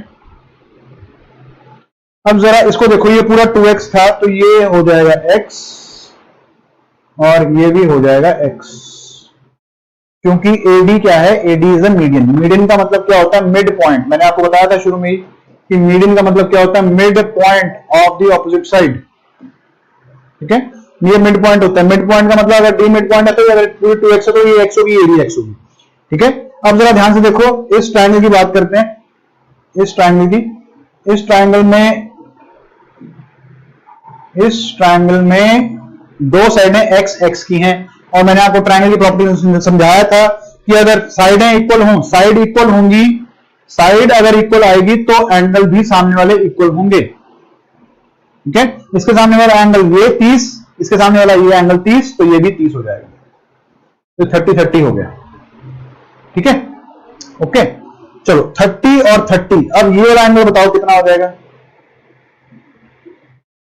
अब जरा इसको देखो, ये पूरा 2x था तो ये हो जाएगा x और ये भी हो जाएगा x, क्योंकि AD क्या है? AD is the median. Median का मतलब क्या होता है? Mid point. मैंने आपको बताया था शुरू में ही कि मीडियन का मतलब क्या होता है? Mid point of the opposite side. ठीक है, ये मिड पॉइंट होता है। मिड पॉइंट का मतलब अगर D मिड पॉइंट है तो अगर पूरी 2x है तो ये x होगी, AD x होगी। ठीक है, अब जरा ध्यान से देखो, इस ट्रायंगल की बात करते हैं। इस ट्रायंगल की, इस ट्रायंगल में दो साइडें x x की हैं, और मैंने आपको ट्रायंगल की प्रॉपर्टी समझाया था कि अगर साइडें इक्वल हों, साइड इक्वल होंगी, साइड अगर इक्वल आएगी तो एंगल भी सामने वाले इक्वल होंगे। ठीक है, इसके सामने वाला एंगल ये 30, इसके सामने वाला ये एंगल 30, तो ये भी 30 हो जाएगा, तो 30 30 हो गया। ठीक है, ओके, चलो 30 और 30। अब ये वाला एंगल बताओ कितना हो जाएगा?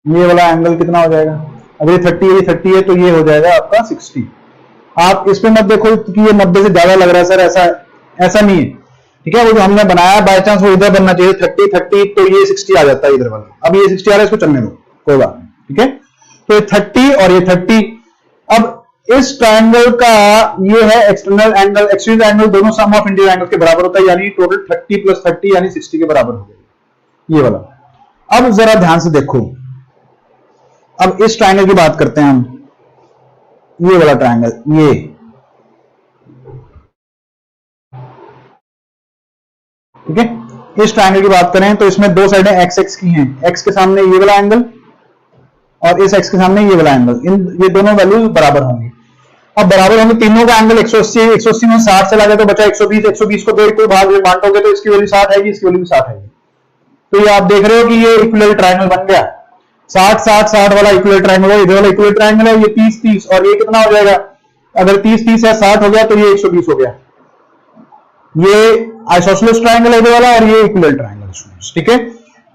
ये वाला एंगल कितना हो जाएगा? अगर ये 30 है तो ये हो जाएगा आपका 60। आप इस पे मत देखो कि ये 90 से ज्यादा लग रहा है सर, ऐसा नहीं है। ठीक है, वो जो हमने बनाया बाय चांस वो इधर बनना चाहिए 30 30, तो ये 60 आ जाता है इधर वाला। अब ये 60 आ रहा है, इसको चलने दो, कोई बात नहीं। ठीक है, तो ये 30 और ये 30। अब इस ट्रायंगल का ये है एक्सटर्नल एंगल, एक्सटीरियर एंगल दोनों सम ऑफ इंटीरियर एंगल के बराबर होता है, यानी टोटल 30 + 30 यानी 60 के बराबर हो जाएगा ये वाला। अब जरा ध्यान से देखो, अब इस ट्रायंगल की बात करते हैं हम, ये वाला ट्रायंगल, ये ठीक है, इस ट्रायंगल की बात करें तो इसमें दो साइडें x x की हैं। x के सामने ये वाला एंगल और इस x के सामने ये वाला एंगल, ये दोनों वैल्यूज बराबर होंगी। अब बराबर होंगे, तीनों का एंगल 180 है। 180 में 60 चला गया तो बचा 120। 120 को दो इक्वल भाग में बांटोगे तो इसकी वैल्यू 60 आएगी, इसकी वैल्यू भी 60 आएगी। तो ये आप देख रहे हो कि ये इक्विलर ट्रायंगल बन गया। 60 60 60 वाला इक्विलर ट्रायंगल है, इधर वाला इक्विलर ट्रायंगल है। ये 30 30 और ये कितना हो जाएगा? अगर 30 30 है 60 हो गया तो ये 120 हो गया। ये आइसोसेलेस ट्रायंगल है इधर वाला और ये इक्विलर ट्रायंगल। ठीक है,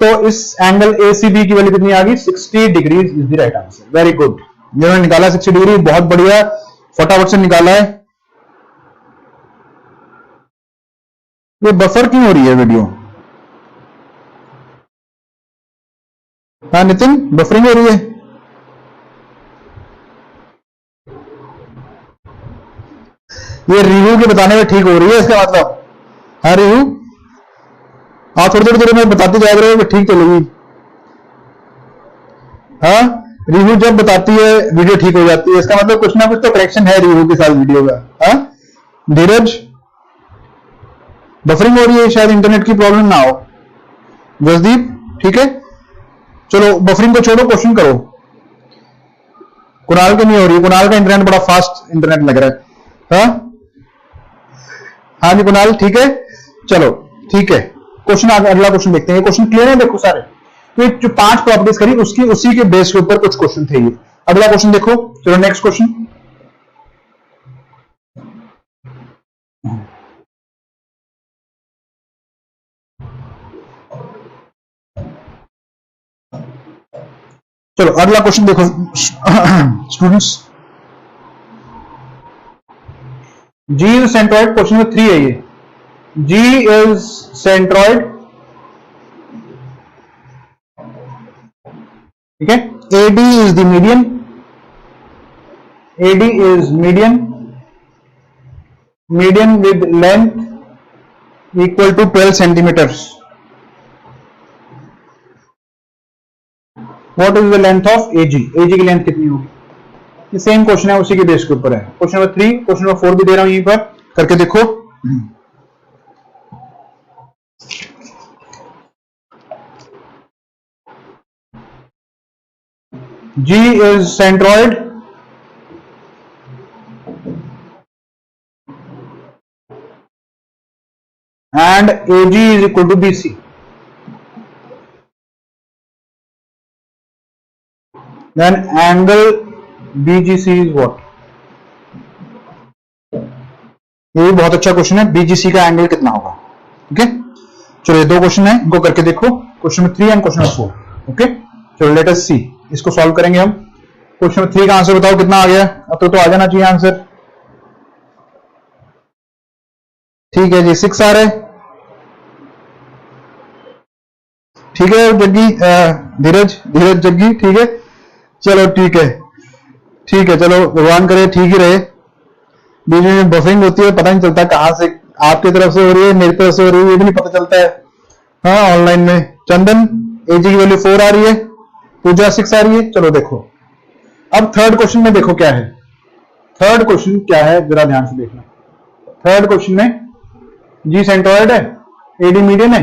तो इस एंगल ACB की वैल्यू कितनी आ गई? 60 degrees is the right answer. Very good, जिन्होंने निकाला 60 डिग्री, बहुत बढ़िया, फटाफट से निकाला है। ये बफर क्यों हो रही है वीडियो? हाँ नितिन, बफरिंग हो रही है। ये रिहू के बताने में ठीक हो रही है इसका मतलब। हाँ रिहू, आप थोड़ी थोड़ी देर में बताते जा रहे हो, ठीक चलेगी। हाँ, रिव्यू जब बताती है वीडियो ठीक हो जाती है, इसका मतलब कुछ ना कुछ तो करेक्शन है रिव्यू के साथ वीडियो का। हाँ धीरज, बफरिंग हो रही है, शायद इंटरनेट की प्रॉब्लम ना हो। जसदीप ठीक है, चलो बफरिंग को छोड़ो, क्वेश्चन करो। कुणाल की नहीं हो रही, कुणाल का इंटरनेट बड़ा फास्ट इंटरनेट लग रहा है। हाँ हाँ जी कुणाल ठीक है, चलो ठीक है। क्वेश्चन अगला क्वेश्चन देखते हैं। क्वेश्चन क्लियर है, देखो सारे। तो जो 5 प्रॉपर्टीज करी उसकी उसी के बेस के ऊपर कुछ क्वेश्चन थे ये। अगला क्वेश्चन देखो, चलो नेक्स्ट क्वेश्चन। चलो अगला क्वेश्चन देखो students. G is centroid, question number 3 है ये। जी इज सेंट्रॉइड, ठीक है। AD is the median, AD is median with length equal to 12 centimeters. What is the length of AG? AG की length कितनी होगी? ये सेम क्वेश्चन है, उसी के बेस के ऊपर है। क्वेश्चन नंबर 3, क्वेश्चन नंबर 4 भी दे रहा हूं यहीं पर, करके देखो। G is centroid and AG is equal to BC. Then angle BGC is what? ये भी बहुत अच्छा क्वेश्चन है, BGC का एंगल कितना होगा। ठीक है, चलो ये 2 क्वेश्चन है, इनको करके देखो। Question number 3 and question number 4। Okay चलो लेट अस सी, इसको सॉल्व करेंगे हम। क्वेश्चन नंबर 3 का आंसर बताओ कितना आ गया। अब तो आ जाना चाहिए आंसर। ठीक है जी, 6 आ रहा है। ठीक है जग्गी, धीरज जग्गी, ठीक है चलो ठीक है, ठीक है चलो भगवान करे ठीक ही रहे। बीच में बफरिंग होती है, पता नहीं चलता कहां से आपकी तरफ से हो रही है, मेरी तरफ से हो रही है, ये भी नहीं पता चलता है। हाँ ऑनलाइन में चंदन एजी की वैल्यू 4 आ रही है, पूजा 6 आ रही है। चलो देखो अब थर्ड क्वेश्चन में देखो क्या है। थर्ड क्वेश्चन क्या है जरा ध्यान से देखना। थर्ड क्वेश्चन में जी सेंट्रॉइड है, एडी मीडियन है,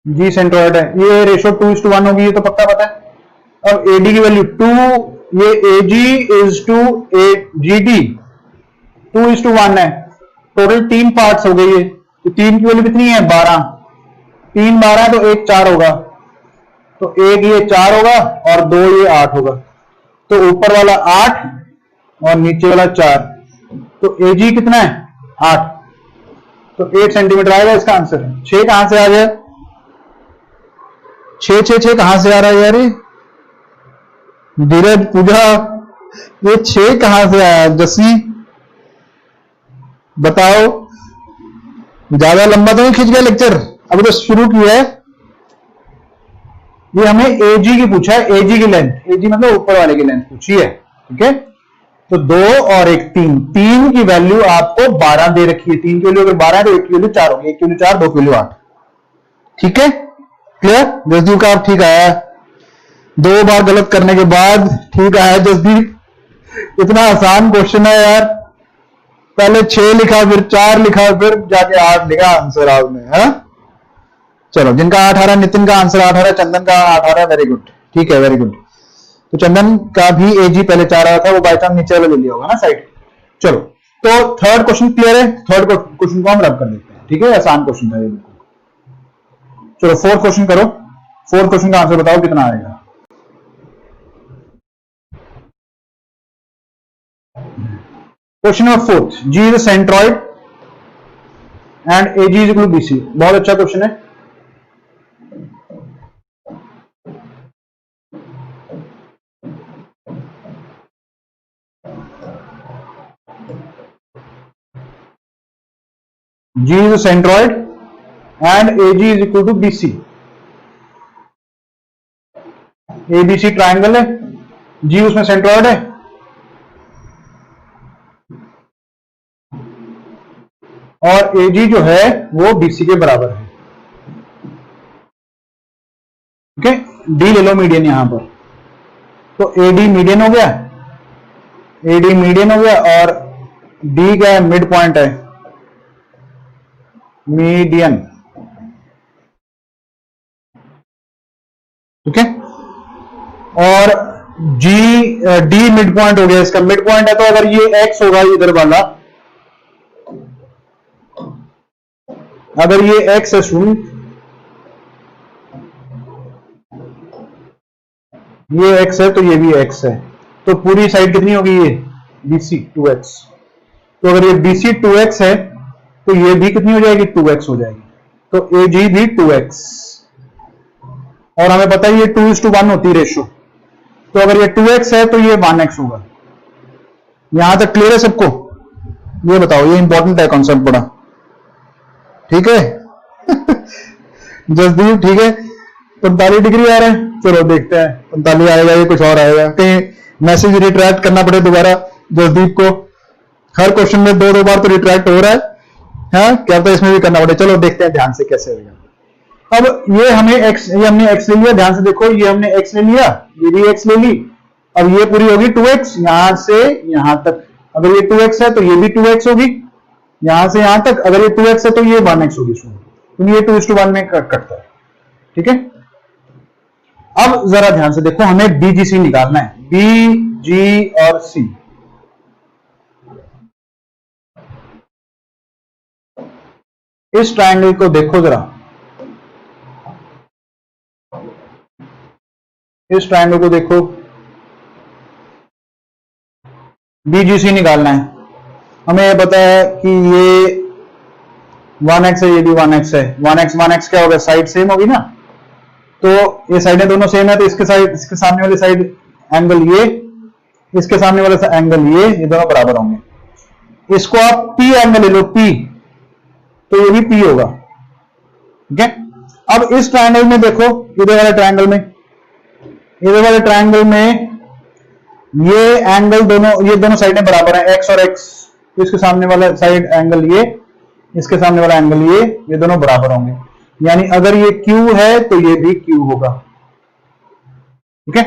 जी सेंट्रॉइड है, ये रेशो 2:1 होगी, ये तो पक्का पता है। अब एडी की वैल्यू 2, ये एजी इज टू जीडी 2:1 है। टोटल 3 पार्ट्स हो गई है, तो 3 की वैल्यू कितनी है 12, 3 12 है तो 1 4 होगा, तो 1 ये 4 होगा और 2 ये 8 होगा। तो ऊपर वाला 8 और नीचे वाला 4, तो एजी कितना है 8, तो 8 सेंटीमीटर आएगा इसका आंसर। 6 कहां से आ गया, 6 कहां से आ रहा है यार, धीरज पूजा ये 6 कहां से आया, जसी बताओ। ज्यादा लंबा तो नहीं खींच गया लेक्चर, अभी तो शुरू किया है। ये हमें एजी की पूछा है, एजी की लेंथ, एजी मतलब ऊपर वाले की लेंथ पूछी है। ठीक है, तो 2 और 1 3, 3 की वैल्यू आपको 12 दे रखी है। 3 की वैल्यू अगर 12 है तो 1 की वैल्यू 4 होगी, 1 की वैल्यू 4, 2 की वैल्यू 8। ठीक है क्लियर, जसदीप का आप ठीक आया, 2 बार गलत करने के बाद ठीक आया जसदीप। इतना आसान क्वेश्चन है यार, पहले 6 लिखा फिर 4 लिखा फिर जाके 8 लिखा आंसर आपने। है चलो जिनका 8 आ रहा है, नितिन का आंसर 8 आ रहा है, चंदन का 8 आ रहा है, वेरी गुड, ठीक है वेरी गुड। तो चंदन का भी एजी पहले 4 आया था, वो बाई चांस नीचे वाला ले लिया होगा ना साइड। चलो तो थर्ड क्वेश्चन क्लियर है, थर्ड क्वेश्चन को हम रब कर देते हैं। ठीक है, आसान क्वेश्चन था ये बिल्कुल। चलो फोर्थ क्वेश्चन करो, फोर्थ क्वेश्चन का आंसर बताओ कितना आएगा। Question number 4, G is centroid and AG is equal to BC. बहुत अच्छा क्वेश्चन है। G is a centroid and AG is equal to BC. ABC triangle है, G उसमें सेंट्रॉइड है, और एजी जो है वो बीसी के बराबर है। ठीक है, डी ले लो मीडियन यहां पर, तो एडी मीडियन हो गया, एडी मीडियन हो गया, और डी क्या है, मिड पॉइंट है, मीडियन। ठीक है, और जी डी मिड पॉइंट हो गया, इसका मिड पॉइंट है, तो अगर ये एक्स होगा इधर वाला, अगर ये एक्स है सुन, ये एक्स है तो ये भी एक्स है, तो पूरी साइड कितनी होगी, ये बीसी 2x। तो अगर ये बीसी 2x है तो ये भी कितनी हो जाएगी, 2x हो जाएगी, तो एजी भी 2x। और हमें पता है ये 2:1 होती है रेशो, तो अगर ये 2x है तो ये 1x होगा। यहां तक क्लियर है सबको? ये बताओ, ये इंपॉर्टेंट है कॉन्सेप्ट बड़ा। ठीक है जसदीप ठीक है, 45 डिग्री आ रहा है, चलो देखते हैं 45 आएगा ये कुछ और आएगा, कहीं मैसेज रिट्रैक्ट करना पड़े दोबारा जसदीप को। हर क्वेश्चन में दो बार तो रिट्रैक्ट हो रहा है, हाँ क्या तो इसमें भी करना पड़े। चलो देखते हैं ध्यान से कैसे होगा। अब ये हमने x, ये हमने x ले लिया, ध्यान से देखो, ये हमने x ले लिया, ये भी x ले ली, अब ये पूरी होगी 2x यहां से यहां तक। अगर ये 2x है तो ये भी 2x होगी, यहां से यहां तक। अगर ये 2x है तो ये 1x होगी, क्योंकि ये 2:1 में कटता है। ठीक है, अब जरा ध्यान से देखो, हमें बीजीसी निकालना है, बी जी और सी। इस ट्रायंगल को देखो जरा, इस ट्रायंगल को देखो, बीजीसी निकालना है। हमें यह पता है कि ये 1x है, ये भी 1x है। 1x क्या होगा, साइड सेम होगी ना, तो ये साइडें दोनों सेम है, तो इसके साइड, इसके सामने वाली साइड एंगल ये, इसके सामने वाला एंगल ये दोनों बराबर होंगे। इसको आप P एंगल ले लो, P, तो ये भी P होगा। ठीक है, अब इस ट्रायंगल में देखो, इधर वाले ट्रायंगल में, इधर वाले ट्रायंगल में ये एंगल दोनों, ये दोनों साइडें बराबर हैं, x और x, तो इसके सामने वाला साइड एंगल ये, इसके सामने वाला एंगल ये दोनों बराबर होंगे। यानी अगर ये Q है तो ये भी Q होगा। ठीक है,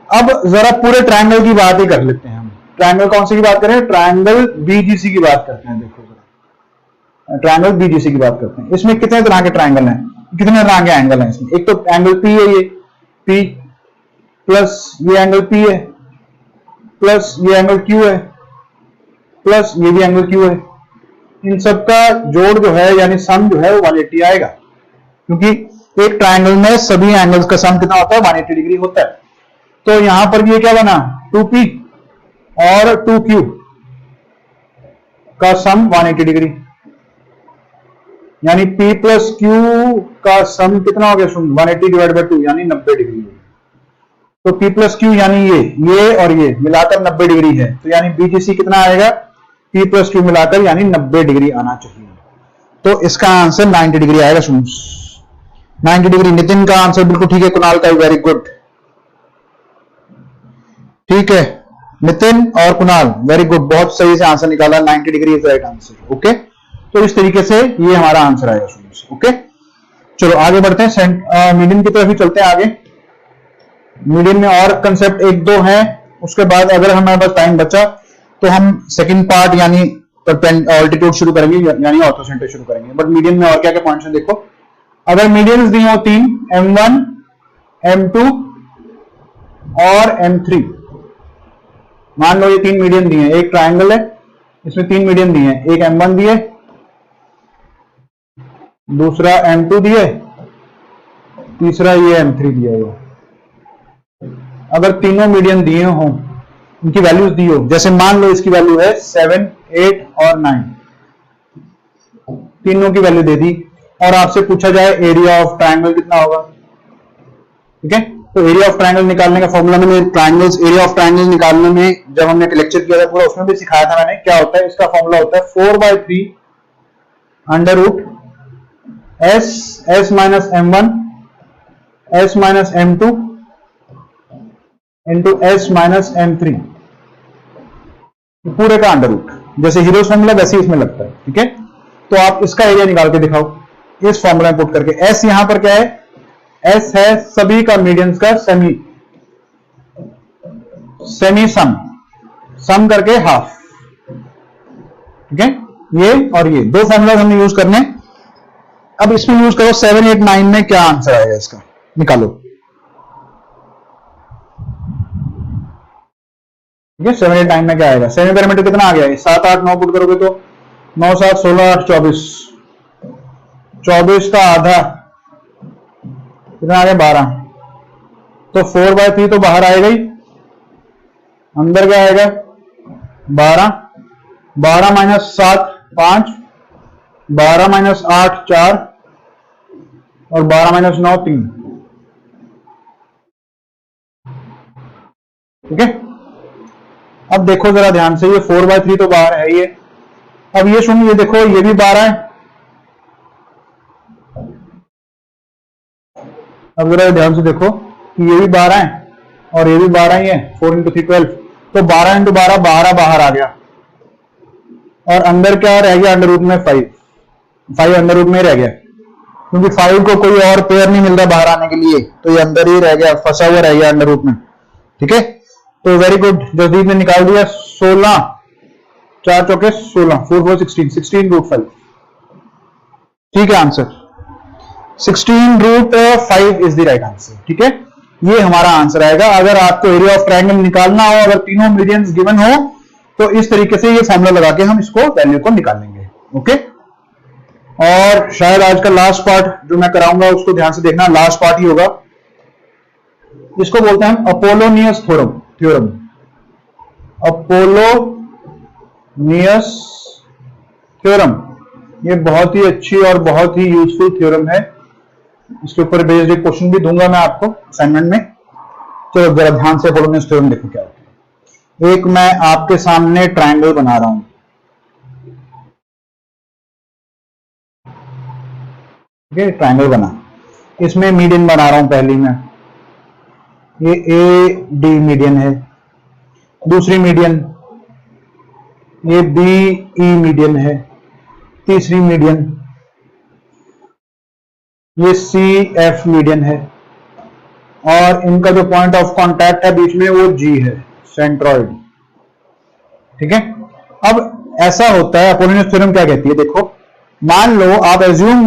अब जरा पूरे ट्रायंगल की बात ही कर लेते हैं हम। ट्रायंगल कौन सी की बात करें, ट्रायंगल बीजीसी की बात करते हैं। देखो जरा, ट्रायंगल बीजीसी की बात करते हैं। इसमें कितने तरह के ट्रायंगल हैं, कितने तरह के एंगल हैं इसमें। एक तो एंगल P है, ये P प्लस ये एंगल P है, प्लस ये एंगल Q है, प्लस ये भी एंगल Q है। इन सबका जोड़ जो है, यानी सम जो है वो 180 आएगा, क्योंकि एक ट्रायंगल में सभी एंगल्स का सम कितना होता है, 180 डिग्री होता है। तो यहां पर ये क्या बना, 2P और 2Q का सम 180 डिग्री, यानी P प्लस Q का सम कितना हो गया, 180 डिवाइड बाई 2 यानी 90 डिग्री। तो P प्लस Q यानी ये और ये मिलाकर 90 डिग्री है, तो यानी बीजीसी कितना आएगा, P प्लस Q मिलाकर यानी 90 डिग्री आना चाहिए। तो इसका आंसर 90 डिग्री आएगा। 90 डिग्री। नितिन का आंसर बिल्कुल ठीक है, कुणाल का वेरी गुड। ठीक है, नितिन और कुणाल वेरी गुड, बहुत सही से आंसर निकाला। 90 degree is right answer. Okay, तो इस तरीके से ये हमारा आंसर आएगा। ओके, चलो आगे बढ़ते हैं, मीडियन की तरफ ही चलते हैं आगे। मीडियन में और कंसेप्ट एक दो हैं, उसके बाद अगर हमारे पास टाइम बचा तो हम सेकंड पार्ट यानी ऑल्टीट्यूड शुरू करेंगे, यानी ऑर्थोसेंटर शुरू करेंगे। बट मीडियन में और क्या क्या पॉइंट्स हैं देखो। अगर मीडियंस दी हो 3, M1, M2 और M3, मान लो ये 3 मीडियन दिए हैं, एक ट्रायंगल है इसमें 3 मीडियन दिए हैं, एक M1 दिए, दूसरा M2 दिए, तीसरा ये M3 दिया हुआ। अगर तीनों मीडियन दिए हों, उनकी वैल्यूज दी हो, जैसे मान लो इसकी वैल्यू है 7, 8 और 9, तीनों की वैल्यू दे दी, और आपसे पूछा जाए एरिया ऑफ ट्रायंगल कितना होगा। ठीक है, तो एरिया ऑफ ट्रायंगल निकालने का फॉर्मूला मैंने ट्रायंगल्स, एरिया ऑफ ट्रायंगल निकालने में जब हमने लेक्चर किया था पूरा, उसमें भी सिखाया था मैंने। क्या होता है इसका फॉर्मूला, होता है 4/3 under root s minus M1 s minus M2 इंटू s माइनस M3, पूरे का अंडर रूट। जैसे हीरोज फॉर्मूला वैसे ही इसमें लगता है। ठीक है, तो आप इसका एरिया निकाल के दिखाओ इस फॉर्मूला में पुट करके। एस यहां पर क्या है, एस है सभी का मीडियंस का सेमी सम करके हाफ। ठीक है, ये और ये दो फॉर्मूला हमने यूज करने। अब इसमें यूज करो 7, 8, 9 में क्या आंसर आएगा इसका, निकालो। ठीक है, 7, 8, 9 में क्या आएगा, सेमी पैरामीटर कितना आ गया है, 7, 8, 9 पुट करोगे तो 9, 7, 16, 8, 24, 24 का आधा कितना आ गया 12, तो 4/3 तो बाहर आएगा ही, अंदर क्या आएगा 12, 12 माइनस 7 5, 12 माइनस 8 4 और 12 माइनस 9 3। ठीक है, अब देखो जरा ध्यान से, ये 4/3 तो बाहर है ये। अब ये सुनिए, ये देखो ये भी 12 है। अब जरा ध्यान से देखो कि ये भी 12 है और ये भी 12 ही है, 4 × 3 12, तो 12 × 12 12 बाहर आ गया और अंदर क्या रह गया, अंडर रूट में 5 अंडर रूट में रह गया, क्योंकि 5 को कोई और पेयर नहीं मिल रहा बाहर आने के लिए, तो ये अंदर ही रह गया, फंसा हुआ रह गया अंडर रूट में। ठीक है, तो वेरी गुड, जसदीप ने निकाल दिया 16, 4 चौके 16, 4 4 16 √5। ठीक है, answer 16√5 is the right answer. ठीक है, ये हमारा आंसर आएगा। अगर आपको एरिया ऑफ ट्रायंगल निकालना हो, अगर तीनों मीडियंस गिवन हो, तो इस तरीके से ये फॉर्मूला लगा के हम इसको वैल्यू को निकालेंगे। ओके, और शायद आज का लास्ट पार्ट जो मैं कराऊंगा उसको ध्यान से देखना, लास्ट पार्ट ही होगा। इसको बोलते हैं हम अपोलोनियस थ्योरम। अपोलोनियस थ्योरम, ये बहुत ही अच्छी और बहुत ही यूजफुल थ्योरम है। इसके ऊपर बेस्ड एक क्वेश्चन भी दूंगा मैं आपको असाइनमेंट में। चलो जरा ध्यान से अपोलोनियस थ्योरम देखो क्या होता है। एक मैं आपके सामने ट्रायंगल बना रहा हूं, ठीक है, ट्रायंगल बना, इसमें मीडियन बना रहा हूं पहली मैं, ये ए डी मीडियन है, दूसरी मीडियन ये बी ई मीडियन है, तीसरी मीडियन ये सी एफ मीडियन है, और इनका जो पॉइंट ऑफ कांटेक्ट है बीच में वो जी है, सेंट्रॉइड। ठीक है, अब ऐसा होता है, अपोलोनियस थ्योरम क्या कहती है, देखो मान लो, आप एज्यूम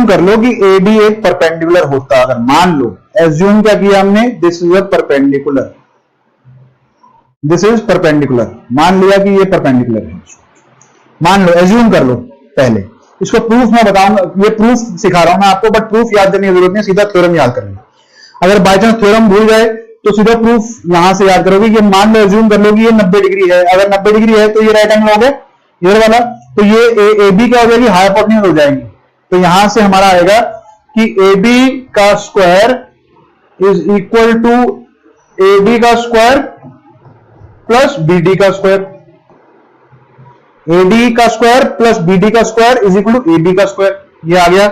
कर लो कि एडी एक परपेंडिकुलर होता, अगर मान लो, एज्यूम क्या किया हमने, this is a perpendicular, this is perpendicular, मान लिया कि ये परपेंडिकुलर है, मान लो, एज्यूम कर लो। पहले इसको प्रूफ मैं बताऊंगा, ये प्रूफ सिखा रहा हूं मैं आपको, बट प्रूफ याद करने की जरूरत नहीं, सीधा थ्योरम याद कर लेना। अगर बाय चांस थ्योरम भूल जाए तो सीधा प्रूफ यहां से याद करोगे। ये मान लो, एज्यूम कर लो कि ये 90 डिग्री है, अगर 90 डिग्री है तो ये राइट एंगल हो गया इधर वाला, तो ये ए बी क्या हो जाएगी, हाइपोटेन्यूज हो जाएगी। तो यहां से हमारा आएगा कि ए बी का square is equal to A B का स्क्वायर प्लस बी डी का स्क्वायर, एडी का स्क्वायर प्लस बीडी का square is equal to AB का स्क्वायर। ये आ गया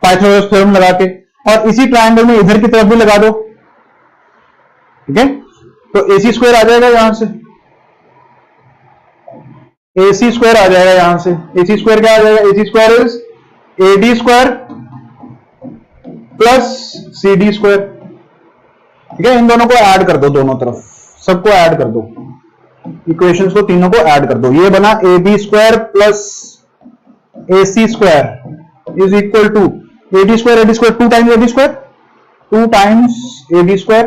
पाइथागोरस थ्योरम लगा के, और इसी ट्रायंगल में इधर की तरफ भी लगा दो। ठीक है, तो एसी स्क्वायर आ जाएगा यहां से, एसी स्क्वायर आ जाएगा यहां से। एसी स्क्वायर क्या आ जाएगा, AC square is AD square plus C D square. ठीक है, इन दोनों को ऐड कर दो, दोनों तरफ सबको ऐड कर दो, इक्वेशंस को तीनों को ऐड कर दो। ये बना A B square plus A C square is equal to AD square, AD square 2 times AD square, 2 times AD square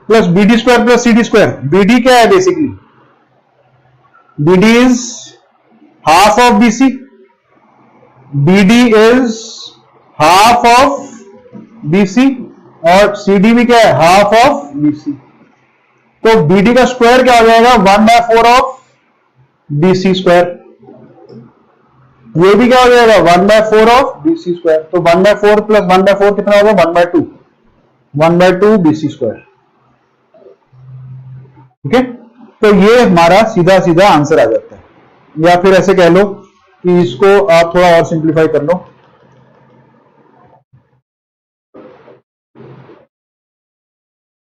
plus BD square plus CD square. BD क्या है basically, BD is half of BC, BD is half of BC, और CD भी क्या है, half of BC. तो BD का square क्या हो जाएगा, 1/4 ऑफ बीसी स्क्वायर। ये भी क्या हो जाएगा, 1/4 ऑफ बीसी स्क्वायर। तो 1/4 प्लस 1/4 कितना होगा, 1/2, 1/2 बीसी स्क्वायर। ठीक है, तो ये हमारा सीधा सीधा आंसर आ जाता है। या फिर ऐसे कह लो कि इसको आप थोड़ा और सिंप्लीफाई कर लो,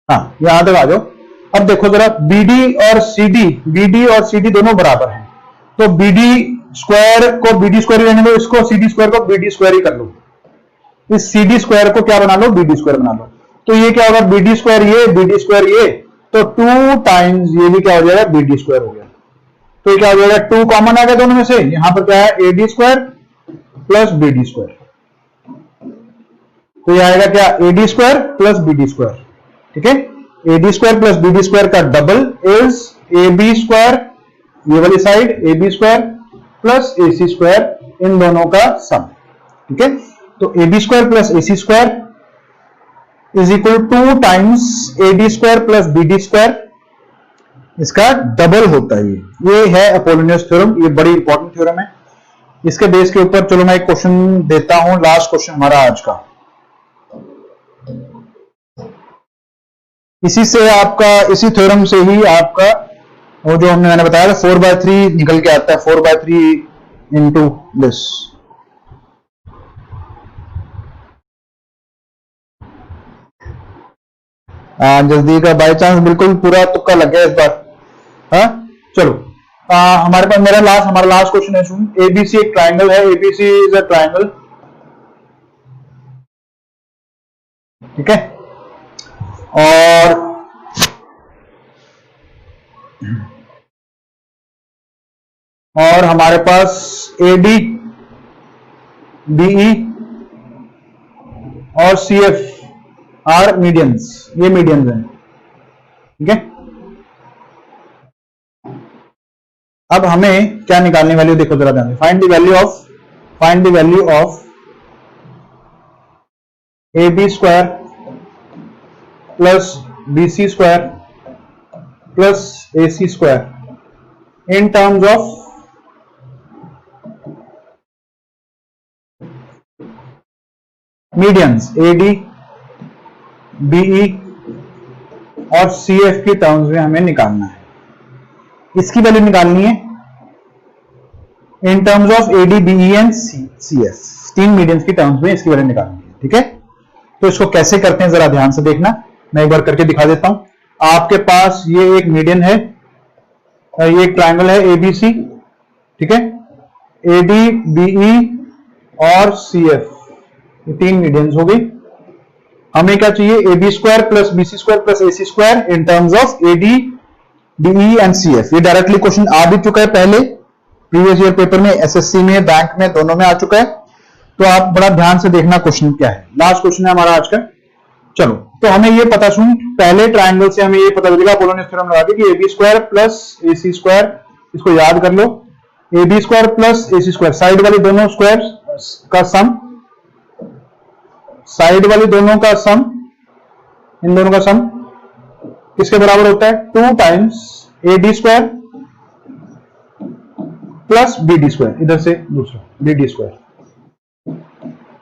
हाँ यहां तक आ जाओ। अब देखो जरा, बीडी और सीडी दोनों बराबर हैं, तो BD स्क्वायर को BD स्क्वायर ही रहने दो, इसको CD स्क्वायर को BD स्क्वायर ही कर लो, इस CD स्क्वायर को क्या बना लो, BD स्क्वायर बना लो। तो ये क्या होगा, BD स्क्वायर ये, BD स्क्वायर ये, तो 2 टाइम्स ये भी क्या हो जाएगा, BD स्क्वायर हो गया। तो ये क्या हो जाएगा, 2 कॉमन आ गया दोनों में से, यहां पर क्या है, AD square plus BD square. तो ये आएगा क्या, AD square plus BD square. ठीक है, AD square plus BD square का डबल इज AB स्क्वायर, ये वाली side AB square plus AC square, इन दोनों का सम। ठीक है, तो AB square plus AC square is equal 2 times AD square plus BD square, इसका डबल होता है। ये है अपोलोनियस थ्योरम, ये बड़ी इंपॉर्टेंट थ्योरम है। इसके बेस के ऊपर चलो मैं एक क्वेश्चन देता हूं, लास्ट क्वेश्चन हमारा आज का। इसी से आपका, इसी थ्योरम से ही आपका वो जो मैंने बताया था 4/3 निकल के आता है, 4/3 इंटू दिस। जल्दी का बाय चांस बिल्कुल पूरा तुक्का लग गया इस बार। हाँ चलो, हमारे पास हमारा लास्ट क्वेश्चन है, सुन। ABC एक ट्राइंगल है, ABC इज अ ट्राइंगल। ठीक है, और हमारे पास AD, BE और CF आर मीडियंस, ये मीडियंस हैं। ठीक है, अब हमें क्या निकालने वाली है, देखो जरा ध्यान से। Find the value of AB square plus BC square plus AC square in terms of medians AD, BE और CF की टर्म्स में हमें निकालना है। इसकी वैल्यू निकालनी है in terms of AD, BE and CF, तीन मीडियंस की टर्म्स में इसकी वैल्यू निकालनी है। ठीक है, तो इसको कैसे करते हैं जरा ध्यान से देखना, मैं एक बार करके दिखा देता हूं। आपके पास ये एक मीडियन है, ये एक ट्राइंगल है ABC। ठीक है, AD, BE और CF, ये तीन मीडियंस हो गई। हमें क्या चाहिए, AB square plus BC square plus AC square in terms of AD, BE and CF। ये डायरेक्टली क्वेश्चन आ भी चुका है पहले, प्रीवियस ईयर पेपर में, SSC में, बैंक में, दोनों में आ चुका है। तो आप बड़ा ध्यान से देखना क्वेश्चन क्या है। लास्ट क्वेश्चन है हमारा आज का। चलो, तो हमें ये पता, सुन, पहले ट्राइंगल से हमें ये पता चलेगा अपोलोनियस थ्योरम लगा के कि AB square plus AC square, इसको याद कर लो, AB square plus AC square, side वाली दोनों स्क्वायर का सम, साइड वाली दोनों का सम, इन दोनों का सम किसके बराबर होता है, 2 times AD square plus BD square, इधर से दूसरा BD स्क्वायर।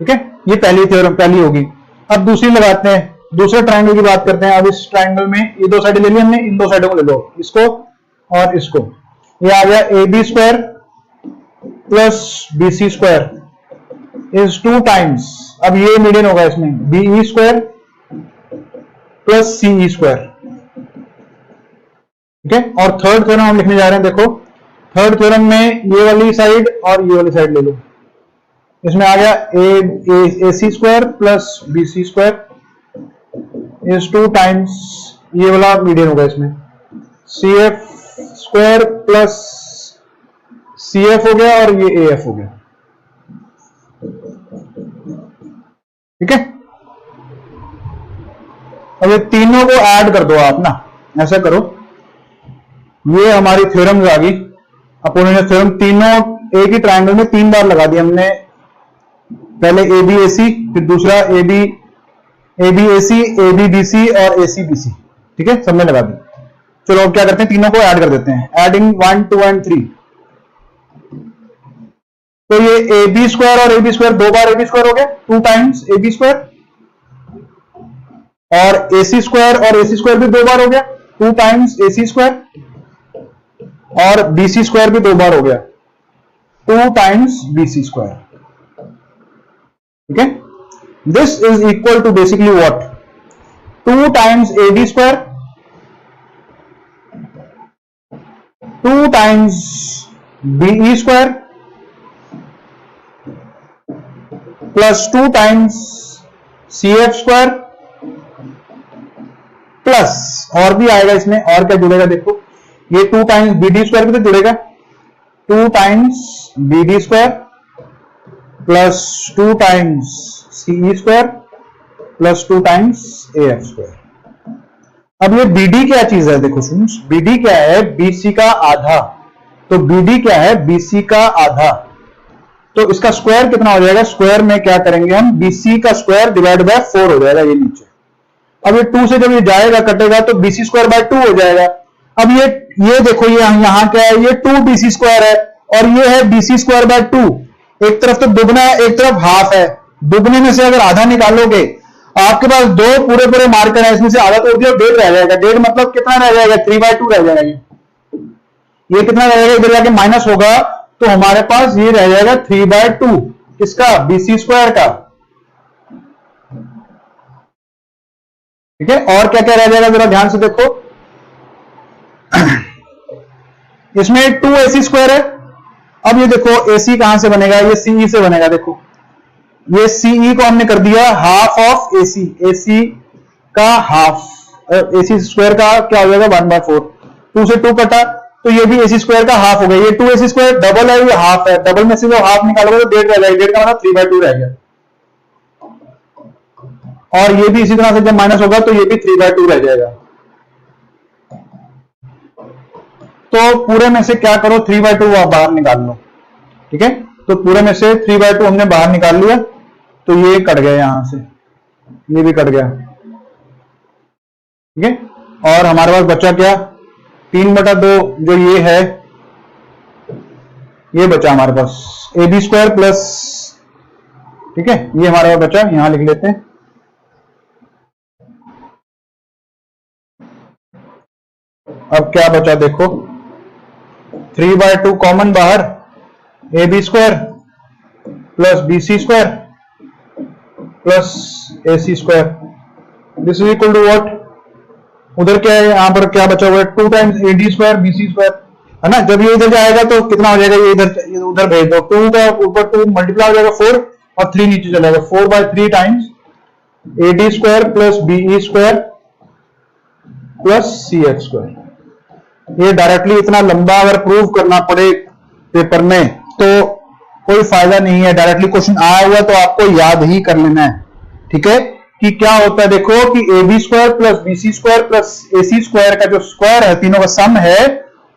ठीक है, ये पहली थ्योरम, पहली होगी। अब दूसरी लगाते हैं, दूसरे ट्राइंगल की बात करते हैं। अब इस ट्राइंगल में ये दो साइडें ले ली हमने, इन दो साइडों को ले लो, इसको और इसको। ये आ गया AB square plus BC square is 2 times, अब ये मीडियन होगा इसमें, BE square plus CE square. ठीक है, और थर्ड थ्योरम हम लिखने जा रहे हैं। देखो, थर्ड थ्योरम में ये वाली साइड और ये वाली साइड ले लो, इसमें आ गया AC square plus BC square is 2 times, ये वाला मीडियन होगा इसमें, CF स्क्वायर प्लस CF हो गया और ये AF हो गया। ठीक है, अब ये तीनों को ऐड कर दो आप ना, ऐसा करो, ये हमारी थ्योरम्स आ गई, अपोलोनियस थ्योरम। तीनों एक ही ट्राइंगल में 3 बार लगा दिया हमने, पहले ABAC, फिर दूसरा ABAC, ABBC और ACBC। ठीक है, सब में लगा दी। चलो अब क्या करते हैं, तीनों को ऐड कर देते हैं, एडिंग 1, 2 एंड 3। तो ये AB स्क्वायर और AB स्क्वायर 2 बार AB स्क्वायर हो गया, 2 टाइम्स AB स्क्वायर, और AC स्क्वायर और AC स्क्वायर भी 2 बार हो गया, 2 टाइम्स AC स्क्वायर, और BC स्क्वायर भी 2 बार हो गया, 2 टाइम्स BC स्क्वायर। ठीक है, this is equal to basically what, 2 times AD square, 2 times BE square plus 2 times C F square plus, और भी आएगा इसमें, और क्या जुड़ेगा देखो, ये 2 टाइम्स बी डी स्क्वायर भी तो जुड़ेगा, 2 times B D square plus 2 times CE square plus 2 times A F square. अब ये बीडी क्या चीज है देखो स्टूडेंट्स, बीडी क्या है, बीसी का आधा। तो बीडी क्या है, बीसी का आधा, तो इसका स्क्वायर कितना हो जाएगा, स्क्वायर में क्या करेंगे हम, बीसी का स्क्वायर डिवाइड बाय 4 हो जाएगा ये नीचे। अब ये 2 से जब ये जाएगा कटेगा तो बीसी स्क्वायर बाय 2 हो जाएगा। अब ये देखो ये यहां क्या है, ये 2 बीसी स्क्वायर है और ये है बीसी स्क्वायर बाय 2। एक तरफ तो दुगना है, एक तरफ हाफ है, दुगने में से अगर आधा निकालोगे, आपके पास 2 पूरे मार्कर है, इसमें से आधा तोड़ दिया, 1.5 रह जाएगा। 1.5 मतलब कितना रह जाएगा, 3/2 रह जाएगा। ये कितना रह जाएगा, इधर जाके माइनस होगा तो हमारे पास ये रह जाएगा 3/2 किसका, बीसी स्क्वायर का। ठीक है, और क्या क्या रह जाएगा जरा ध्यान से देखो, इसमें 2 AC स्क्वायर है। अब ये देखो AC कहां से बनेगा, ये CE से बनेगा। देखो ये CE को हमने कर दिया हाफ ऑफ AC, AC का हाफ, AC स्क्वायर का क्या हो जाएगा 1/4, 2 से 2 कटा तो ये भी AC स्क्वायर का हाफ हो गया। ये 2 AC स्क्वायर डबल है, ये हाफ है, डबल में से जो हाफ निकालोगे तो 1.5 रह जाएगा, 1.5 का मतलब 3/2 रह गया। और ये भी इसी तरह से जब माइनस होगा तो ये भी 3/2 रह जाएगा। तो पूरे में से क्या करो, 3/2 आप बाहर निकाल लो। ठीक है, तो पूरे में से 3/2 हमने बाहर निकाल लिया, तो ये कट गया, यहां से ये भी कट गया। ठीक है, और हमारे पास बचा क्या, 3/2 जो ये है, ये बचा हमारे पास AB स्क्वायर प्लस, ठीक है, ये हमारे पास बचा, यहां लिख लेते हैं। अब क्या बचा देखो, 3/2 कॉमन बाहर, AB square plus BC square plus AC square, this is equal to what, उधर क्या है, यहां पर क्या बचा हुआ है, 2 times AD square BC square, है ना। जब ये इधर जाएगा तो कितना हो जाएगा, ये इधर उधर भेज दो, 2 का ऊपर 2 मल्टीप्लाई हो जाएगा 4 और 3 नीचे चलेगा, 4/3 times AD square plus BE square plus CF square. ये डायरेक्टली इतना लंबा अगर प्रूव करना पड़े पेपर में तो कोई फायदा नहीं है, डायरेक्टली क्वेश्चन आया हुआ तो आपको याद ही कर लेना है। ठीक है, कि क्या होता है देखो कि AB square plus BC square plus AC square का जो स्क्वायर है, तीनों का सम है,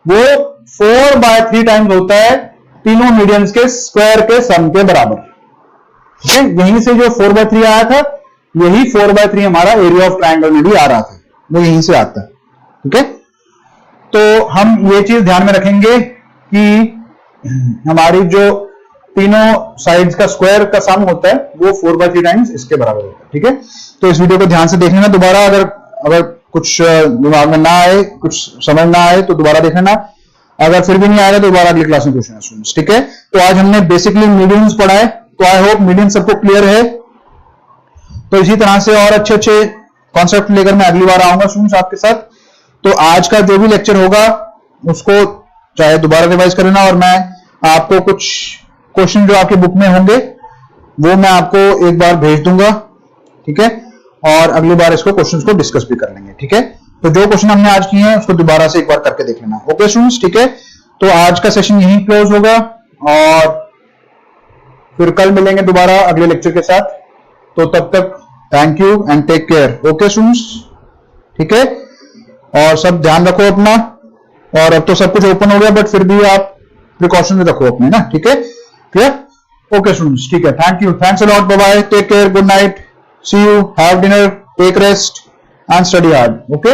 वो 4/3 टाइम्स होता है तीनों मीडियंस के स्क्वायर के सम के बराबर। ठीक है, यहीं से जो 4/3 आया था, यही 4/3 हमारा एरिया ऑफ ट्राइंगल में भी आ रहा था, वो यहीं से आता है। ठीक है, तो हम ये चीज ध्यान में रखेंगे कि हमारी जो तीनों साइड्स का स्क्वायर का सम होता है वो 4/3 टाइम्स इसके बराबर होता है। ठीक है, तो इस वीडियो को ध्यान से देख लेना दोबारा, अगर कुछ दिमाग में ना आए, कुछ समझ ना आए तो दोबारा देख लेना, अगर फिर भी नहीं आएगा तो दोबारा अगली क्लास में पूछना स्टूडेंट्स। ठीक है, तो आज हमने बेसिकली मीडियंस पढ़ा है, तो आई होप मीडियन सबको क्लियर है। तो इसी तरह से और अच्छे अच्छे कॉन्सेप्ट लेकर मैं अगली बार आऊंगा स्टूडेंट्स आपके साथ। तो आज का जो भी लेक्चर होगा उसको चाहे दोबारा रिवाइज कर लेना, और मैं आपको कुछ क्वेश्चन जो आपके बुक में होंगे वो मैं आपको एक बार भेज दूंगा। ठीक है, और अगली बार इसको क्वेश्चंस को डिस्कस भी कर लेंगे। ठीक है, तो जो क्वेश्चन हमने आज किए हैं उसको दोबारा से एक बार करके देख लेना। ओके स्टूडेंट्स, ठीक है, तो आज का सेशन यहीं क्लोज होगा और फिर कल मिलेंगे दोबारा अगले लेक्चर के साथ। तो तब तक thank you and take care. Okay students, ठीक है, और सब ध्यान रखो अपना, और अब तो सब कुछ ओपन हो गया बट फिर भी आप प्रिकॉशन रखो अपने ना। ठीक है, क्लियर? ओके स्टूडेंट्स, ठीक है, thank you, thanks a lot, bye bye, take care, good night, see you, have dinner, take rest and study hard. Okay.